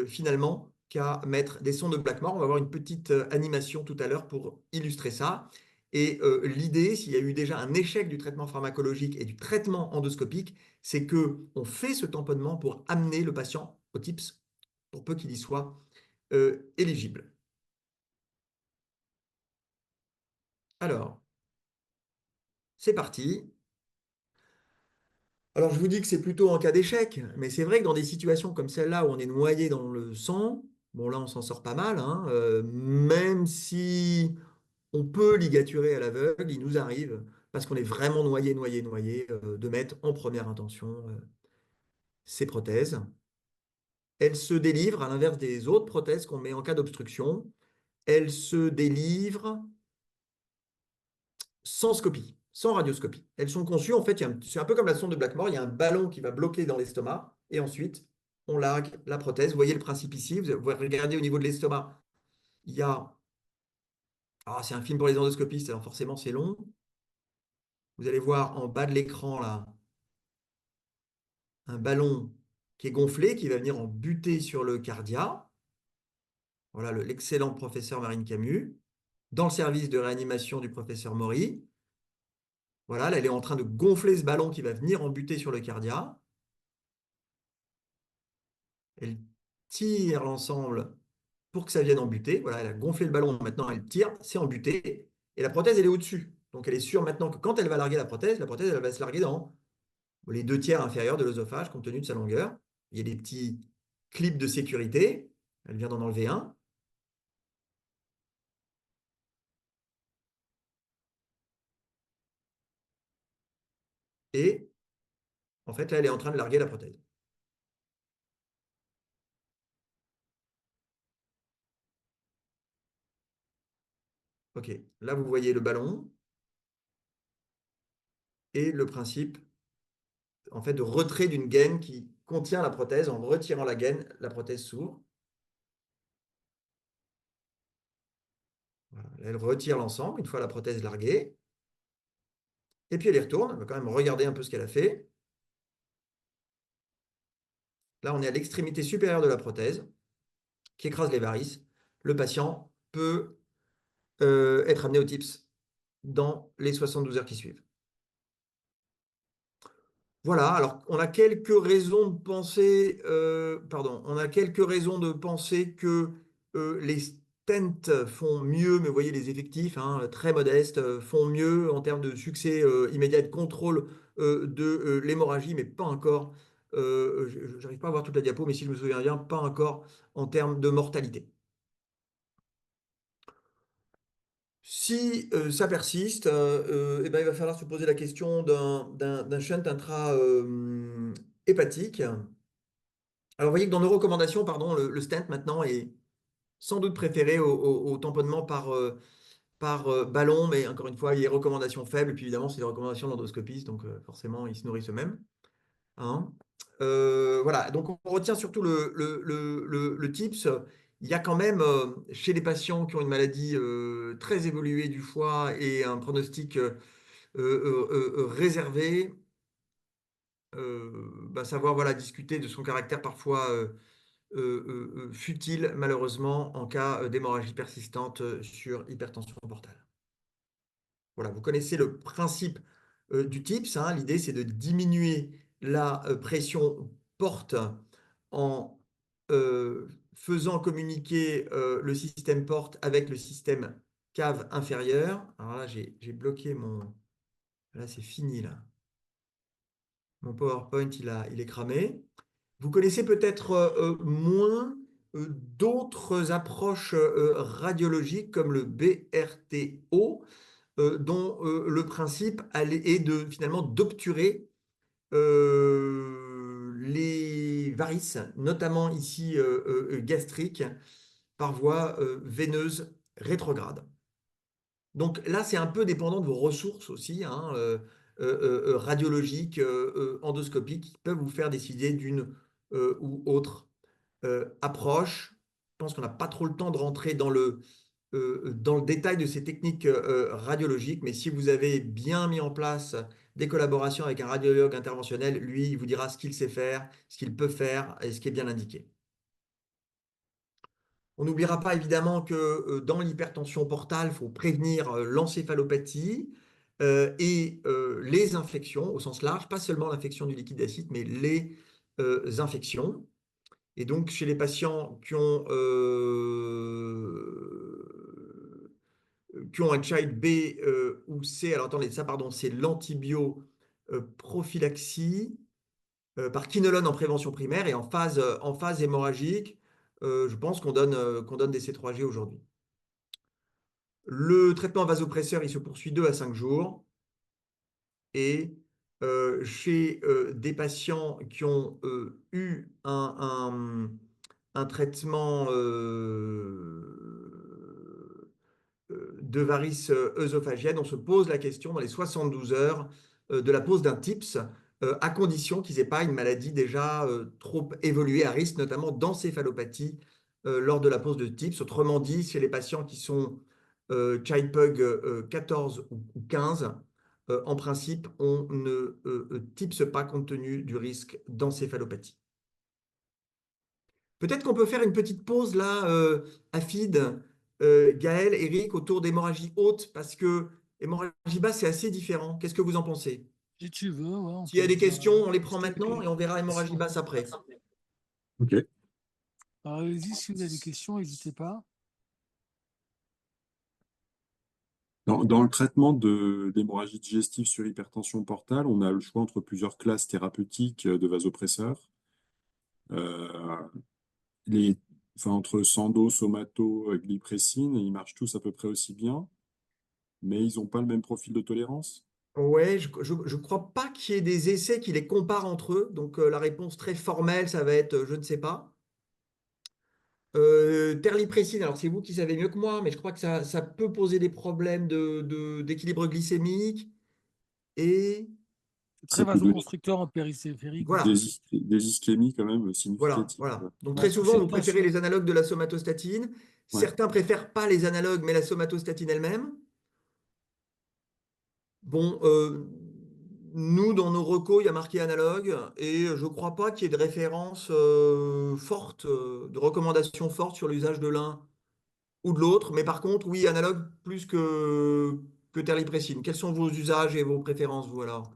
finalement, qu'à mettre des sondes de Blackmore. On va avoir une petite animation tout à l'heure pour illustrer ça. Et l'idée, s'il y a eu déjà un échec du traitement pharmacologique et du traitement endoscopique, c'est qu'on fait ce tamponnement pour amener le patient au TIPS, pour peu qu'il y soit éligible. Alors, c'est parti. Alors, je vous dis que c'est plutôt en cas d'échec, mais c'est vrai que dans des situations comme celle-là où on est noyé dans le sang, bon là on s'en sort pas mal, hein, même si on peut ligaturer à l'aveugle, il nous arrive, parce qu'on est vraiment noyé, de mettre en première intention ces prothèses. Elles se délivrent, à l'inverse des autres prothèses qu'on met en cas d'obstruction, elles se délivrent sans scopie, sans radioscopie. Elles sont conçues, en fait, c'est un peu comme la sonde de Blackmore, il y a un ballon qui va bloquer dans l'estomac, et ensuite, on largue la prothèse. Vous voyez le principe ici, vous regardez au niveau de l'estomac, il y a... Ah, c'est un film pour les endoscopistes, alors forcément c'est long. Vous allez voir en bas de l'écran, là, un ballon qui est gonflé, qui va venir en buter sur le cardia. Voilà l'excellent professeur Marine Camus, dans le service de réanimation du professeur Maury. Voilà, là, elle est en train de gonfler ce ballon qui va venir en buter sur le cardia. Elle tire l'ensemble pour que ça vienne en butée. Voilà, elle a gonflé le ballon, maintenant elle tire, c'est en butée. Et la prothèse, elle est au-dessus. Donc elle est sûre maintenant que quand elle va larguer la prothèse, elle va se larguer dans les 2 tiers inférieurs de l'œsophage, compte tenu de sa longueur. Il y a des petits clips de sécurité. Elle vient d'en enlever un. Et en fait, là, elle est en train de larguer la prothèse. OK, là, vous voyez le ballon et le principe en fait, de retrait d'une gaine qui contient la prothèse. En retirant la gaine, la prothèse s'ouvre. Voilà. Elle retire l'ensemble une fois la prothèse larguée. Et puis elle y retourne. Elle va quand même regarder un peu ce qu'elle a fait. Là, on est à l'extrémité supérieure de la prothèse qui écrase les varices. Le patient peut être amené au TIPS dans les 72 heures qui suivent. Voilà, alors on a quelques raisons de penser, que les stents font mieux, mais vous voyez les effectifs, hein, très modestes, font mieux en termes de succès immédiat de contrôle de l'hémorragie, mais pas encore, je n'arrive pas à voir toute la diapo, mais si je me souviens bien, pas encore en termes de mortalité. Si ça persiste, eh ben, il va falloir se poser la question d'un shunt intra-hépatique. Alors, vous voyez que dans nos recommandations, pardon, le stent maintenant est sans doute préféré au tamponnement par ballon, mais encore une fois, il y a des recommandations faibles, et puis évidemment, c'est des recommandations de l'endoscopiste, donc forcément, ils se nourrissent eux-mêmes. Hein. Voilà, donc on retient surtout le TIPS. Il y a quand même, chez les patients qui ont une maladie très évoluée du foie et un pronostic réservé, savoir voilà, discuter de son caractère parfois futile, malheureusement, en cas d'hémorragie persistante sur hypertension portale. Voilà, vous connaissez le principe du TIPS, hein. L'idée, c'est de diminuer la pression porte en faisant communiquer le système porte avec le système cave inférieur. Alors là, j'ai bloqué mon... Là, c'est fini, là. Mon PowerPoint, il est cramé. Vous connaissez peut-être moins d'autres approches radiologiques comme le BRTO, dont le principe est finalement d'obturer les varices, notamment ici gastriques, par voie veineuse rétrograde. Donc là, c'est un peu dépendant de vos ressources aussi, hein, radiologiques, endoscopiques, qui peuvent vous faire décider d'une ou autre approche. Je pense qu'on n'a pas trop le temps de rentrer dans le détail de ces techniques radiologiques, mais si vous avez bien mis en place des collaborations avec un radiologue interventionnel, lui, il vous dira ce qu'il sait faire, ce qu'il peut faire et ce qui est bien indiqué. On n'oubliera pas évidemment que dans l'hypertension portale, il faut prévenir l'encéphalopathie et les infections au sens large, pas seulement l'infection du liquide acide, mais les infections. Et donc, chez les patients qui ont un child B ou C, alors attendez, ça, pardon, c'est l'antibioprophylaxie par quinolone en prévention primaire et en phase hémorragique, je pense qu'on donne des C3G aujourd'hui. Le traitement vasopresseur, il se poursuit 2 à 5 jours. Et chez des patients qui ont eu un traitement de varices œsophagiennes, on se pose la question dans les 72 heures de la pose d'un TIPS, à condition qu'ils n'aient pas une maladie déjà trop évoluée à risque, notamment d'encéphalopathie lors de la pose de TIPS. Autrement dit, chez les patients qui sont Child-Pug 14 ou 15, en principe, on ne TIPS pas compte tenu du risque d'encéphalopathie. Peut-être qu'on peut faire une petite pause là, Afid, Gaël, Eric, autour d'hémorragie haute, parce que hémorragie basse, c'est assez différent. Qu'est-ce que vous en pensez? Si tu veux, ouais, on S'il y a peut des dire questions, on les prend quelques maintenant et on verra hémorragie questions. basse après. Ok. Alors, allez-y, si vous avez des questions, n'hésitez pas. Dans le traitement de l'hémorragie digestive sur hypertension portale, on a le choix entre plusieurs classes thérapeutiques de vasopresseurs. Euh, les, enfin, entre Sando, Somato, Glipressine, ils marchent tous à peu près aussi bien, mais ils n'ont pas le même profil de tolérance. Ouais, je crois pas qu'il y ait des essais qui les comparent entre eux. Donc la réponse très formelle, ça va être je ne sais pas. Terlipressine, alors c'est vous qui savez mieux que moi, mais je crois que ça peut poser des problèmes d'équilibre glycémique. Et C'est très Ça peut donner vasoconstricteur en périphérique voilà, aussi. des ischémies quand même voilà, significatives. voilà. Donc très Ouais, souvent, toucher de vous préférez tension. les analogues de la somatostatine. Ouais. Certains préfèrent pas les analogues, mais la somatostatine elle-même. Bon, nous, dans nos recos, il y a marqué analogue, et je ne crois pas qu'il y ait de référence forte, de recommandation forte sur l'usage de l'un ou de l'autre. Mais par contre, oui, analogue plus que terlipressine. Quels sont vos usages et vos préférences, vous alors?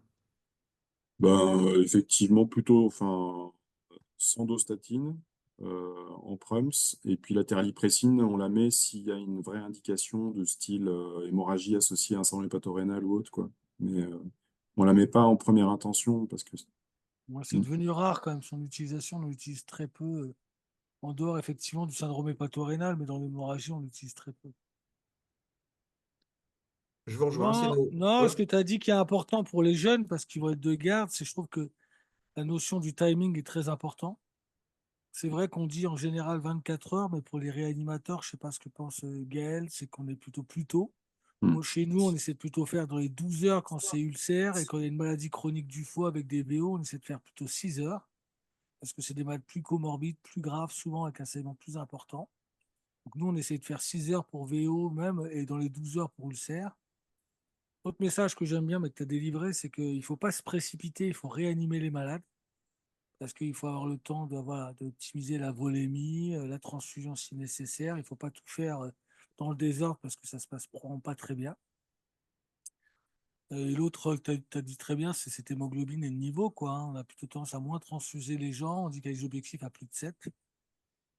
Ben, effectivement, plutôt enfin, sandostatine en prums, et puis la terlipressine, on la met s'il y a une vraie indication de style hémorragie associée à un syndrome hépatorénal ou autre, quoi. Mais on la met pas en première intention parce que. Moi, c'est devenu rare quand même son utilisation. On l'utilise très peu. En dehors, effectivement, du syndrome hépatorénal, mais dans l'hémorragie, on l'utilise très peu. Je vous rejoins, c'est Non, nos. non, Ouais. ce que tu as dit qui est important pour les jeunes, parce qu'ils vont être de garde, c'est je trouve que la notion du timing est très important. C'est vrai qu'on dit en général 24 heures, mais pour les réanimateurs, je ne sais pas ce que pense Gaël, c'est qu'on est plutôt plus tôt. Hmm. Moi, chez nous, on essaie de plutôt faire dans les 12 heures quand c'est ulcère et quand il y a une maladie chronique du foie avec des VO, on essaie de faire plutôt 6 heures parce que c'est des malades plus comorbides, plus graves, souvent avec un saignement plus important. Donc nous, on essaie de faire 6 heures pour VO même et dans les 12 heures pour ulcère. Autre message que j'aime bien, mais que tu as délivré, c'est qu'il ne faut pas se précipiter, il faut réanimer les malades parce qu'il faut avoir le temps de, voilà, d'optimiser la volémie, la transfusion si nécessaire. Il ne faut pas tout faire dans le désordre parce que ça ne se passe probablement pas très bien. Et l'autre que tu as dit très bien, c'est cette hémoglobine et le niveau, quoi, hein. On a plutôt tendance à moins transfuser les gens. On dit qu'il y a des objectifs à plus de 7.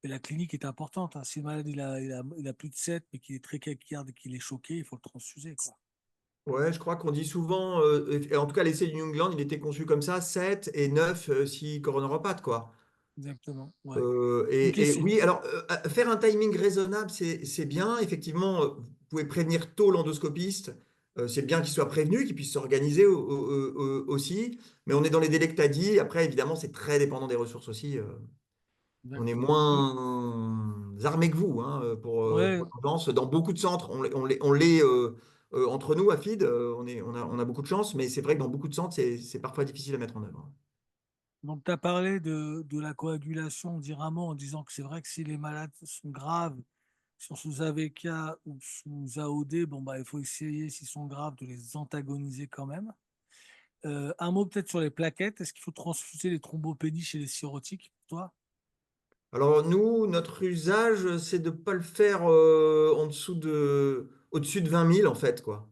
Et la clinique est importante, hein. Si le malade il a plus de 7, mais qu'il est très cacarde et qu'il est choqué, il faut le transfuser, quoi. Ouais, je crois qu'on dit souvent, et en tout cas l'essai du New England, il était conçu comme ça, 7 et 9 si coronaropathe, quoi. Exactement. Ouais. Une Et question. oui, alors faire un timing raisonnable, c'est bien. Effectivement, vous pouvez prévenir tôt l'endoscopiste C'est bien qu'ils soient prévenus, qu'ils puissent s'organiser aussi, mais on est dans les délais que tu as dit. Après, évidemment, c'est très dépendant des ressources aussi. On est D'accord. moins armés que vous, hein, pour Ouais, l'urgence. Dans beaucoup de centres, on l'est entre nous à FID, on a beaucoup de chance, mais c'est vrai que dans beaucoup de centres, c'est parfois difficile à mettre en œuvre. donc tu as parlé de la coagulation d'Iraman en disant que c'est vrai que si les malades sont graves, sont sous AVK ou sous AOD, bon, bah, il faut essayer, s'ils sont graves, de les antagoniser quand même. Un mot peut-être sur les plaquettes. Est-ce qu'il faut transfuser les thrombopénies chez les cirrhotiques, toi? Alors nous, notre usage, c'est de ne pas le faire au-dessus de 20 000 en fait, quoi.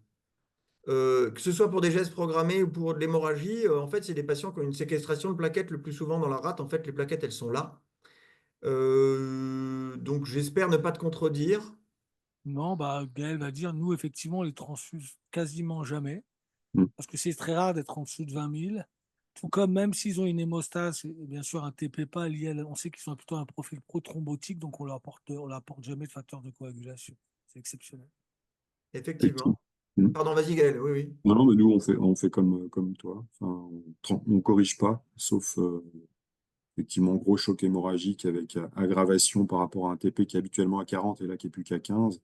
Que ce soit pour des gestes programmés ou pour de l'hémorragie, en fait, c'est des patients qui ont une séquestration de plaquettes le plus souvent dans la rate. En fait, les plaquettes, elles sont là. Donc j'espère ne pas te contredire. Non, bah, Gaël va dire, nous, effectivement, on les transfuse quasiment jamais, Mm. parce que c'est très rare d'être en dessous de 20 000. Tout comme même s'ils ont une hémostase, et bien sûr un TP pas lié on sait qu'ils ont plutôt un profil prothrombotique, donc on leur apporte jamais de facteur de coagulation. C'est exceptionnel. Effectivement. Effectivement. Mm. Pardon, vas-y Gaël, oui, oui. Non, non, mais nous, on fait comme toi. Enfin, on corrige pas, sauf effectivement gros choc hémorragique avec aggravation par rapport à un TP qui est habituellement à 40 et là qui est plus qu'à 15.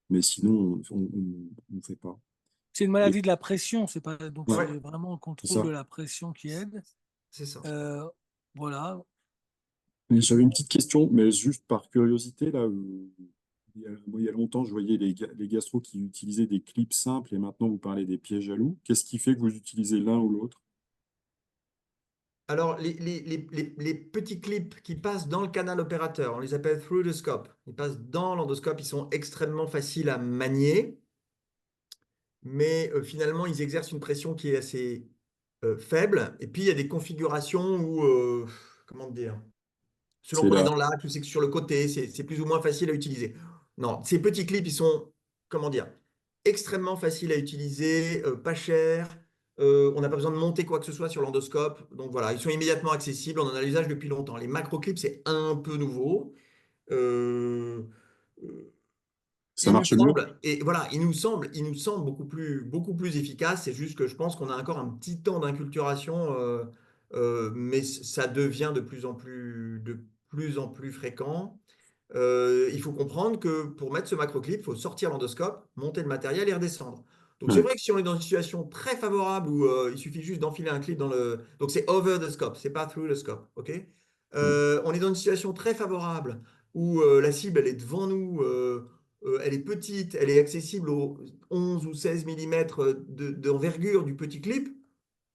Mais sinon, on fait pas. C'est une Et- maladie de la pression, c'est pas donc ouais, Ouais, c'est vraiment le c'est contrôle de ça. la pression qui aide. c'est ça. Euh, voilà. Mais j'avais une petite question, mais juste par curiosité, là, moi, il y a longtemps, je voyais les gastros qui utilisaient des clips simples et maintenant vous parlez des pièges à loup. Qu'est-ce qui fait que vous utilisez l'un ou l'autre? Alors, les petits clips qui passent dans le canal opérateur, on les appelle through the scope. Ils passent dans l'endoscope, ils sont extrêmement faciles à manier, mais finalement, ils exercent une pression qui est assez faible. Et puis, il y a des configurations où, comment dire, selon C'est qu'on est là. dans l'axe ou c'est que sur le côté, c'est plus ou moins facile à utiliser. Non, ces petits clips, ils sont, comment dire, extrêmement faciles à utiliser, pas chers. On n'a pas besoin de monter quoi que ce soit sur l'endoscope. Donc voilà, ils sont immédiatement accessibles. On en a l'usage depuis longtemps. Les macro-clips, c'est un peu nouveau. Euh, euh, Ça il nous marche mieux? semble, et voilà, il nous semble beaucoup plus efficace. C'est juste que je pense qu'on a encore un petit temps d'inculturation, mais ça devient de plus en plus fréquent. Il faut comprendre que pour mettre ce macroclip, il faut sortir l'endoscope, monter le matériel et redescendre. Donc c'est Ouais. vrai que si on est dans une situation très favorable où il suffit juste d'enfiler un clip dans le... Donc c'est over the scope, c'est pas through the scope, ok? Ouais. On est dans une situation très favorable où la cible, elle est devant nous, elle est petite, elle est accessible aux 11 ou 16 mm d'envergure du petit clip,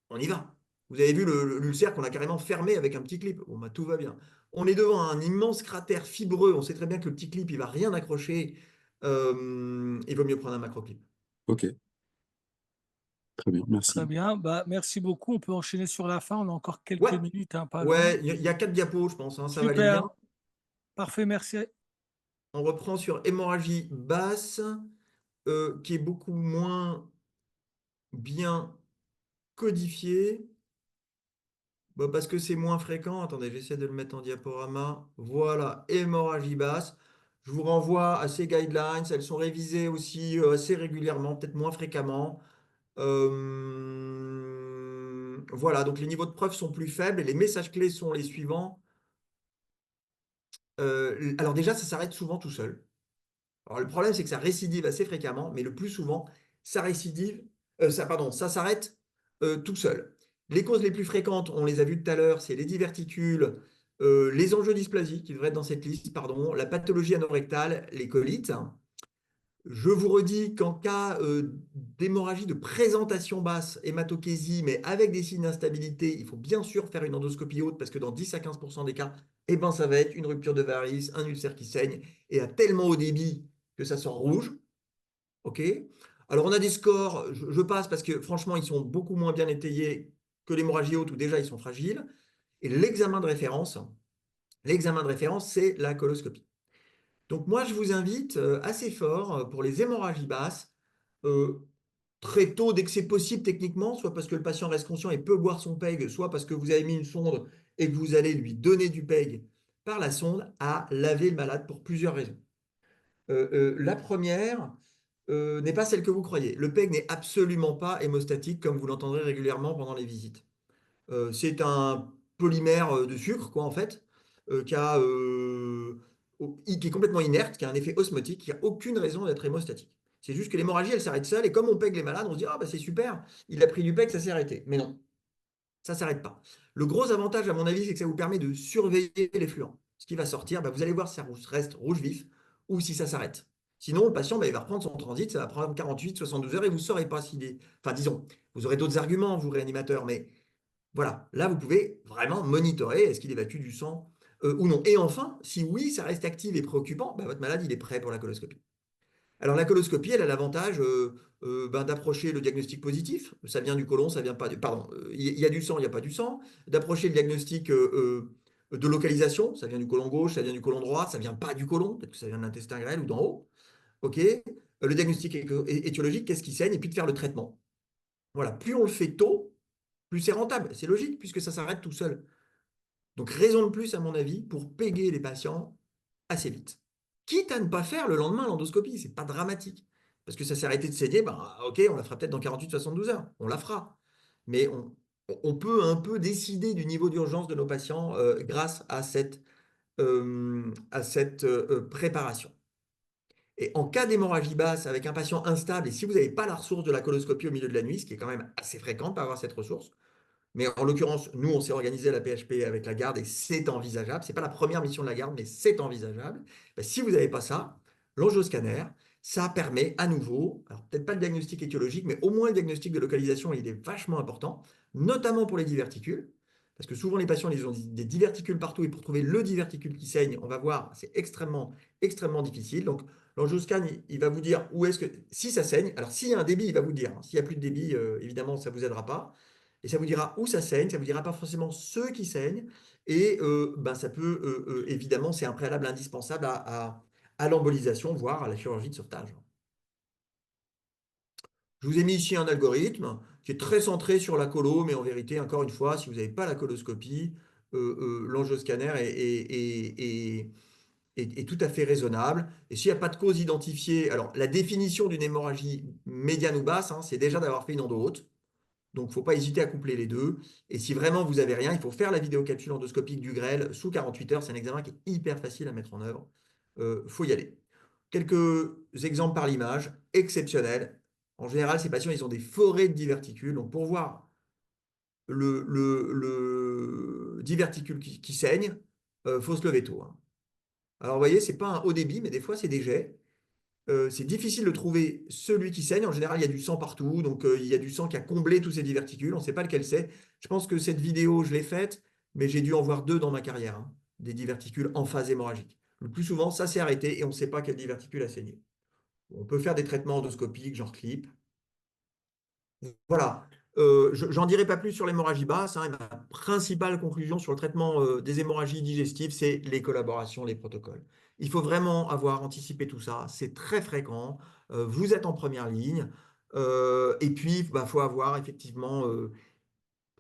on y va. Vous avez vu l'ulcère qu'on a carrément fermé avec un petit clip. Bon, bah, tout va bien. On est devant un immense cratère fibreux. On sait très bien que le petit clip, il va rien accrocher. Il vaut mieux prendre un macro clip. Ok, très bien, Très merci. bien. Bah, merci beaucoup. On peut enchaîner sur la fin. On a encore quelques Ouais, minutes, hein, pas loin. ouais, il y a 4 diapos, je pense, hein, ça va aller bien. Super. Parfait. Merci. On reprend sur hémorragie basse, qui est beaucoup moins bien codifiée. Bah, parce que c'est moins fréquent. Attendez, j'essaie de le mettre en diaporama. Voilà, hémorragie basse. Je vous renvoie à ces guidelines. Elles sont révisées aussi assez régulièrement, peut-être moins fréquemment. Voilà, donc les niveaux de preuve sont plus faibles et les messages clés sont les suivants. Alors déjà, ça s'arrête souvent tout seul. Alors le problème, c'est que ça récidive assez fréquemment, mais le plus souvent, ça récidive, pardon, ça s'arrête tout seul. Les causes les plus fréquentes, on les a vues tout à l'heure, c'est les diverticules, les angiodysplasies qui devraient être dans cette liste, pardon, la pathologie anorectale, les colites. Je vous redis qu'en cas d'hémorragie de présentation basse, hématokésie, mais avec des signes d'instabilité, il faut bien sûr faire une endoscopie haute parce que dans 10 à 15% des cas, eh ben, ça va être une rupture de varice, un ulcère qui saigne et à tellement haut débit que ça sort rouge. OK? Alors, on a des scores, je passe parce que franchement, ils sont beaucoup moins bien étayés que l'hémorragie haute où déjà ils sont fragiles. Et l'examen de référence, c'est la coloscopie. Donc moi, je vous invite assez fort pour les hémorragies basses, euh, très tôt, dès que c'est possible techniquement, soit parce que le patient reste conscient et peut boire son PEG, soit parce que vous avez mis une sonde et que vous allez lui donner du PEG par la sonde, à laver le malade pour plusieurs raisons. La première, n'est pas celle que vous croyez. Le PEG n'est absolument pas hémostatique comme vous l'entendrez régulièrement pendant les visites. C'est un polymère de sucre, quoi, en fait, qui est complètement inerte, qui a un effet osmotique, qui n'a aucune raison d'être hémostatique. C'est juste que l'hémorragie, elle s'arrête seule, et comme on PEG les malades, on se dit, ah bah c'est super, il a pris du PEG, ça s'est arrêté. Mais non, ça ne s'arrête pas. Le gros avantage, à mon avis, c'est que ça vous permet de surveiller les fluents. Ce qui va sortir, bah, vous allez voir si ça reste rouge vif ou si ça s'arrête. Sinon, le patient, bah, il va reprendre son transit, ça va prendre 48, 72 heures et vous ne saurez pas s'il est. Enfin, disons, vous aurez d'autres arguments, vous, réanimateurs, mais voilà, là, vous pouvez vraiment monitorer est-ce qu'il évacue du sang ou non. Et enfin, si oui, ça reste actif et préoccupant, bah, votre malade, il est prêt pour la coloscopie. Alors la coloscopie, elle a l'avantage d'approcher le diagnostic positif. Ça vient du côlon, ça vient pas du. Pardon, il y a du sang, il n'y a pas du sang. D'approcher le diagnostic de localisation, ça vient du côlon gauche, ça vient du côlon droit, ça vient pas du côlon, peut-être que ça vient de l'intestin grêle ou d'en haut. OK. Le diagnostic étiologique, qu'est-ce qui saigne, et puis de faire le traitement. Voilà, plus on le fait tôt, plus c'est rentable. C'est logique, puisque ça s'arrête tout seul. Donc raison de plus, à mon avis, pour péguer les patients assez vite. Quitte à ne pas faire le lendemain l'endoscopie, c'est pas dramatique. Parce que ça s'est arrêté de saigner, ben, ok, on la fera peut-être dans 48-72 heures, on la fera. Mais on peut un peu décider du niveau d'urgence de nos patients grâce à cette préparation. Et en cas d'hémorragie basse avec un patient instable, et si vous n'avez pas la ressource de la coloscopie au milieu de la nuit, ce qui est quand même assez fréquent de pas avoir cette ressource, mais en l'occurrence, nous, on s'est organisé à la PHP avec la garde et c'est envisageable. Ce n'est pas la première mission de la garde, mais c'est envisageable. Ben, si vous n'avez pas ça, l'angioscanner, ça permet à nouveau, alors peut-être pas le diagnostic étiologique, mais au moins le diagnostic de localisation, il est vachement important, notamment pour les diverticules. Parce que souvent, les patients, ils ont des diverticules partout et pour trouver le diverticule qui saigne, on va voir, c'est extrêmement, extrêmement difficile. Donc, l'angioscan, il va vous dire où est-ce que, si ça saigne, alors s'il y a un débit, il va vous dire. S'il n'y a plus de débit, évidemment, ça ne vous aidera pas. Et ça vous dira où ça saigne, ça ne vous dira pas forcément ceux qui saignent. Et ben, ça peut, évidemment, c'est un préalable indispensable à l'embolisation, voire à la chirurgie de sauvetage. Je vous ai mis ici un algorithme qui est très centré sur la colo, mais en vérité, encore une fois, si vous n'avez pas la coloscopie, l'angioscanner est tout à fait raisonnable. Et s'il n'y a pas de cause identifiée, alors la définition d'une hémorragie médiane ou basse, hein, c'est déjà d'avoir fait une endo haute. Donc, il ne faut pas hésiter à coupler les deux. Et si vraiment vous n'avez rien, il faut faire la vidéocapsule endoscopique du grêle sous 48 heures. C'est un examen qui est hyper facile à mettre en œuvre. Il faut y aller. Quelques exemples par l'image, exceptionnels. En général, ces patients, ils ont des forêts de diverticules. Donc, pour voir le diverticule qui saigne, il faut se lever tôt, hein. Alors, vous voyez, ce n'est pas un haut débit, mais des fois, c'est des jets. C'est difficile de trouver celui qui saigne. En général, il y a du sang partout. Donc, il y a du sang qui a comblé tous ces diverticules. On ne sait pas lequel c'est. Je pense que cette vidéo, je l'ai faite, mais j'ai dû en voir deux dans ma carrière, hein, des diverticules en phase hémorragique. Le plus souvent, ça s'est arrêté et on ne sait pas quel diverticule a saigné. On peut faire des traitements endoscopiques, genre clip. Voilà. J'en dirai pas plus sur l'hémorragie basse, hein. Ma principale conclusion sur le traitement des hémorragies digestives, c'est les collaborations, les protocoles. Il faut vraiment avoir anticipé tout ça. C'est très fréquent. Vous êtes en première ligne. Et puis, il faut avoir effectivement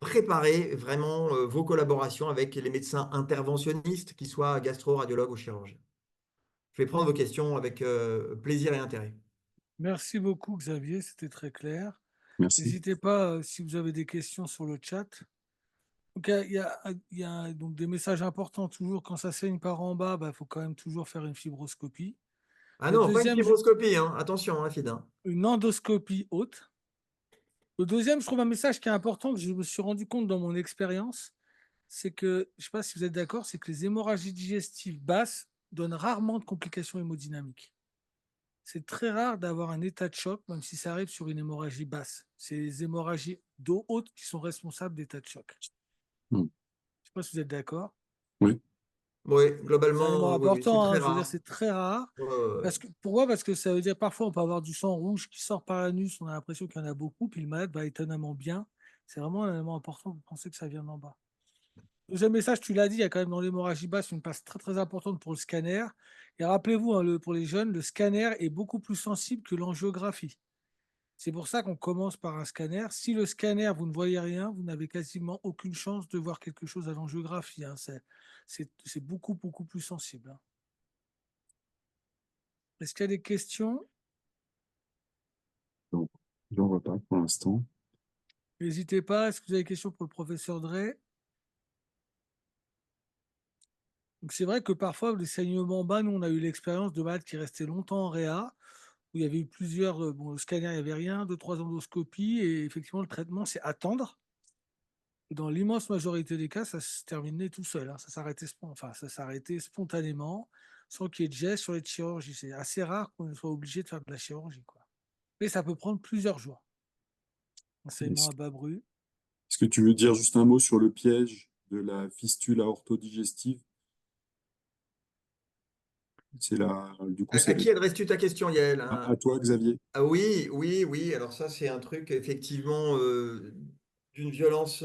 préparé vraiment vos collaborations avec les médecins interventionnistes, qu'ils soient gastro, radiologues ou chirurgiens. Je vais prendre vos questions avec plaisir et intérêt. Merci beaucoup, Xavier, c'était très clair. Merci. N'hésitez pas si vous avez des questions sur le chat. Donc, il y a donc des messages importants toujours. Quand ça saigne par en bas, il faut quand même toujours faire une fibroscopie. Ah Le non, pas une deuxième, fibroscopie, hein. Attention, hein, Fid, hein. une endoscopie haute. Le deuxième, je trouve un message qui est important que je me suis rendu compte dans mon expérience, c'est que, je ne sais pas si vous êtes d'accord, c'est que les hémorragies digestives basses donnent rarement de complications hémodynamiques. C'est très rare d'avoir un état de choc, même si ça arrive sur une hémorragie basse. C'est les hémorragies d'eau haute qui sont responsables d'état de choc. Hmm. Je ne sais pas si vous êtes d'accord. Oui. Oui, C'est un élément globalement, oui, c'est important, très hein. Je veux dire, rare. c'est très rare. Ouais, ouais, ouais. Pourquoi? Parce que ça veut dire parfois on peut avoir du sang rouge qui sort par l'anus, on a l'impression qu'il y en a beaucoup, puis le malade va étonnamment bien. C'est vraiment un élément important, vous pensez que ça vient d'en bas. Deuxième message, tu l'as dit, il y a quand même dans l'hémorragie basse une place très très importante pour le scanner. Et rappelez-vous, hein, pour les jeunes, le scanner est beaucoup plus sensible que l'angiographie. C'est pour ça qu'on commence par un scanner. Si le scanner, vous ne voyez rien, vous n'avez quasiment aucune chance de voir quelque chose à l'angiographie, hein. C'est beaucoup, beaucoup plus sensible, hein. Est-ce qu'il y a des questions? Je n'en vois pas pour l'instant. N'hésitez pas. Est-ce que vous avez des questions pour le professeur Drey? Donc, c'est vrai que parfois, les saignements bas, nous, on a eu l'expérience de malades qui restaient longtemps en réa, où il y avait eu plusieurs, bon, le scanner, il n'y avait rien, 2, 3 endoscopies, et effectivement, le traitement, c'est attendre. Et dans l'immense majorité des cas, ça se terminait tout seul, hein. Ça s'arrêtait spontanément, sans qu'il y ait de geste sur les chirurgies. C'est assez rare qu'on soit obligé de faire de la chirurgie, quoi. Mais ça peut prendre plusieurs jours. Un saignement Est-ce à bas bruit. est-ce que tu veux dire juste un mot sur le piège de la fistule aortodigestive? Du coup, À qui adresses-tu ta question, Yael? à toi, Xavier. Ah oui, oui, oui. Alors ça, c'est un truc effectivement d'une violence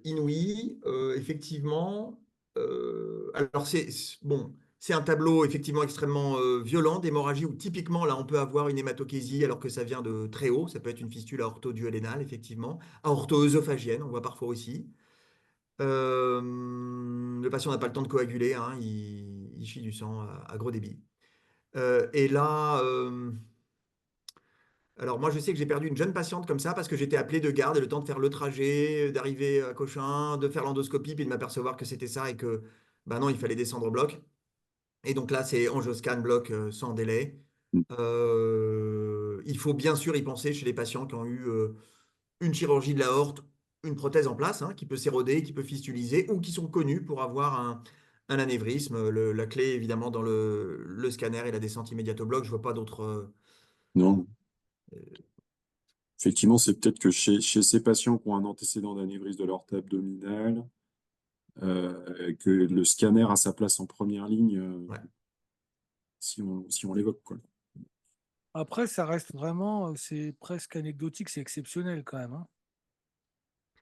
inouïe, effectivement. Alors bon, c'est un tableau effectivement extrêmement violent d'hémorragie où typiquement là on peut avoir une hématokésie alors que ça vient de très haut. Ça peut être une fistule aorto-duodénale effectivement, aorto-œsophagienne, on voit parfois aussi. Le patient n'a pas le temps de coaguler, hein, il chie du sang à gros débit. Et là, alors moi je sais que j'ai perdu une jeune patiente comme ça parce que j'étais appelé de garde et le temps de faire le trajet, d'arriver à Cochin, de faire l'endoscopie, puis de m'apercevoir que c'était ça et que bah non, il fallait descendre au bloc. Et donc là, c'est angioscan bloc sans délai. Il faut bien sûr y penser chez les patients qui ont eu une chirurgie de l'aorte, une prothèse en place, hein, qui peut s'éroder, qui peut fistuliser, ou qui sont connus pour avoir un anévrisme. La clé, évidemment, dans le scanner et la descente immédiate au bloc. Je vois pas d'autres. Non, effectivement, c'est peut-être que chez ces patients qui ont un antécédent d'anévrisme de l'aorte abdominale, que le scanner a sa place en première ligne, Ouais. si on l'évoque, quoi. Après, ça reste vraiment, c'est presque anecdotique, c'est exceptionnel quand même, hein.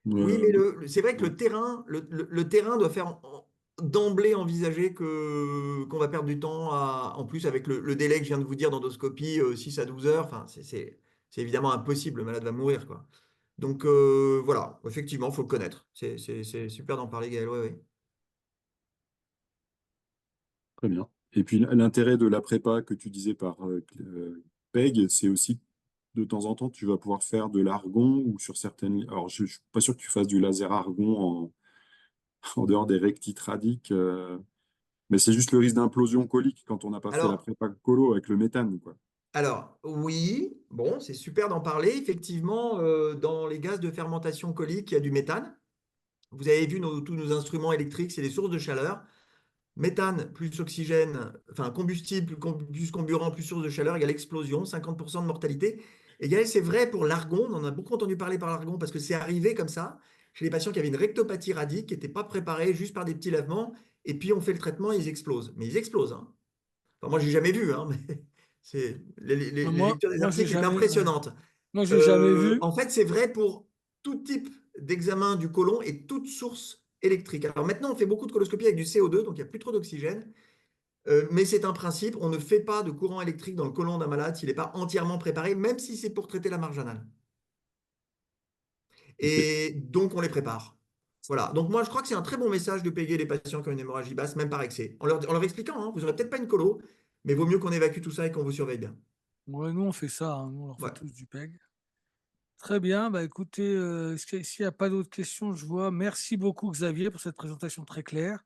Oui, mais Oui, c'est vrai que ouais. le terrain doit faire d'emblée envisager qu'on va perdre du temps, en plus avec le délai que je viens de vous dire d'endoscopie, 6 à 12 heures. Enfin, c'est évidemment impossible, le malade va mourir, quoi. Donc voilà, effectivement, il faut le connaître. C'est super d'en parler, Gaël. Ouais, ouais. Très bien. Et puis l'intérêt de la prépa que tu disais par PEG, c'est aussi de temps en temps, tu vas pouvoir faire de l'argon ou sur certaines. Alors, je ne suis pas sûr que tu fasses du laser argon en dehors des rectites radiques, mais c'est juste le risque d'implosion colique quand on n'a pas fait la Alors, prépa colo avec le méthane, quoi. alors, oui, bon, c'est super d'en parler. Effectivement, dans les gaz de fermentation colique, il y a du méthane. Vous avez vu tous nos instruments électriques, c'est des sources de chaleur. Méthane plus oxygène, enfin combustible plus comburant plus source de chaleur égale explosion, 50% de mortalité. Et Gaël, c'est vrai pour l'argon, on en a beaucoup entendu parler par l'argon parce que c'est arrivé comme ça chez les patients qui avaient une rectopathie radique, qui n'étaient pas préparés juste par des petits lavements, et puis on fait le traitement, ils explosent. Mais ils explosent, hein. Enfin, moi, j'ai jamais vu, hein, mais les Moi, lectures des moi, j'ai articles étaient jamais, impressionnantes. moi, j'ai jamais vu. En fait, c'est vrai pour tout type d'examen du côlon et toute source électrique. Alors maintenant, on fait beaucoup de coloscopie avec du CO2, donc il n'y a plus trop d'oxygène. Mais c'est un principe, on ne fait pas de courant électrique dans le côlon d'un malade s'il n'est pas entièrement préparé, même si c'est pour traiter la marge anale. Ok, Et donc, on les prépare. Voilà. Donc, moi, je crois que c'est un très bon message de payer les patients qui ont une hémorragie basse, même par excès. En leur expliquant, hein, vous n'aurez peut-être pas une colo, mais vaut mieux qu'on évacue tout ça et qu'on vous surveille bien. Ouais, nous, on fait ça, hein. Nous, on leur fait Ouais. tous du PEG. Très bien. Bah, écoutez, s'il n'y a pas d'autres questions, je vois. Merci beaucoup, Xavier, pour cette présentation très claire.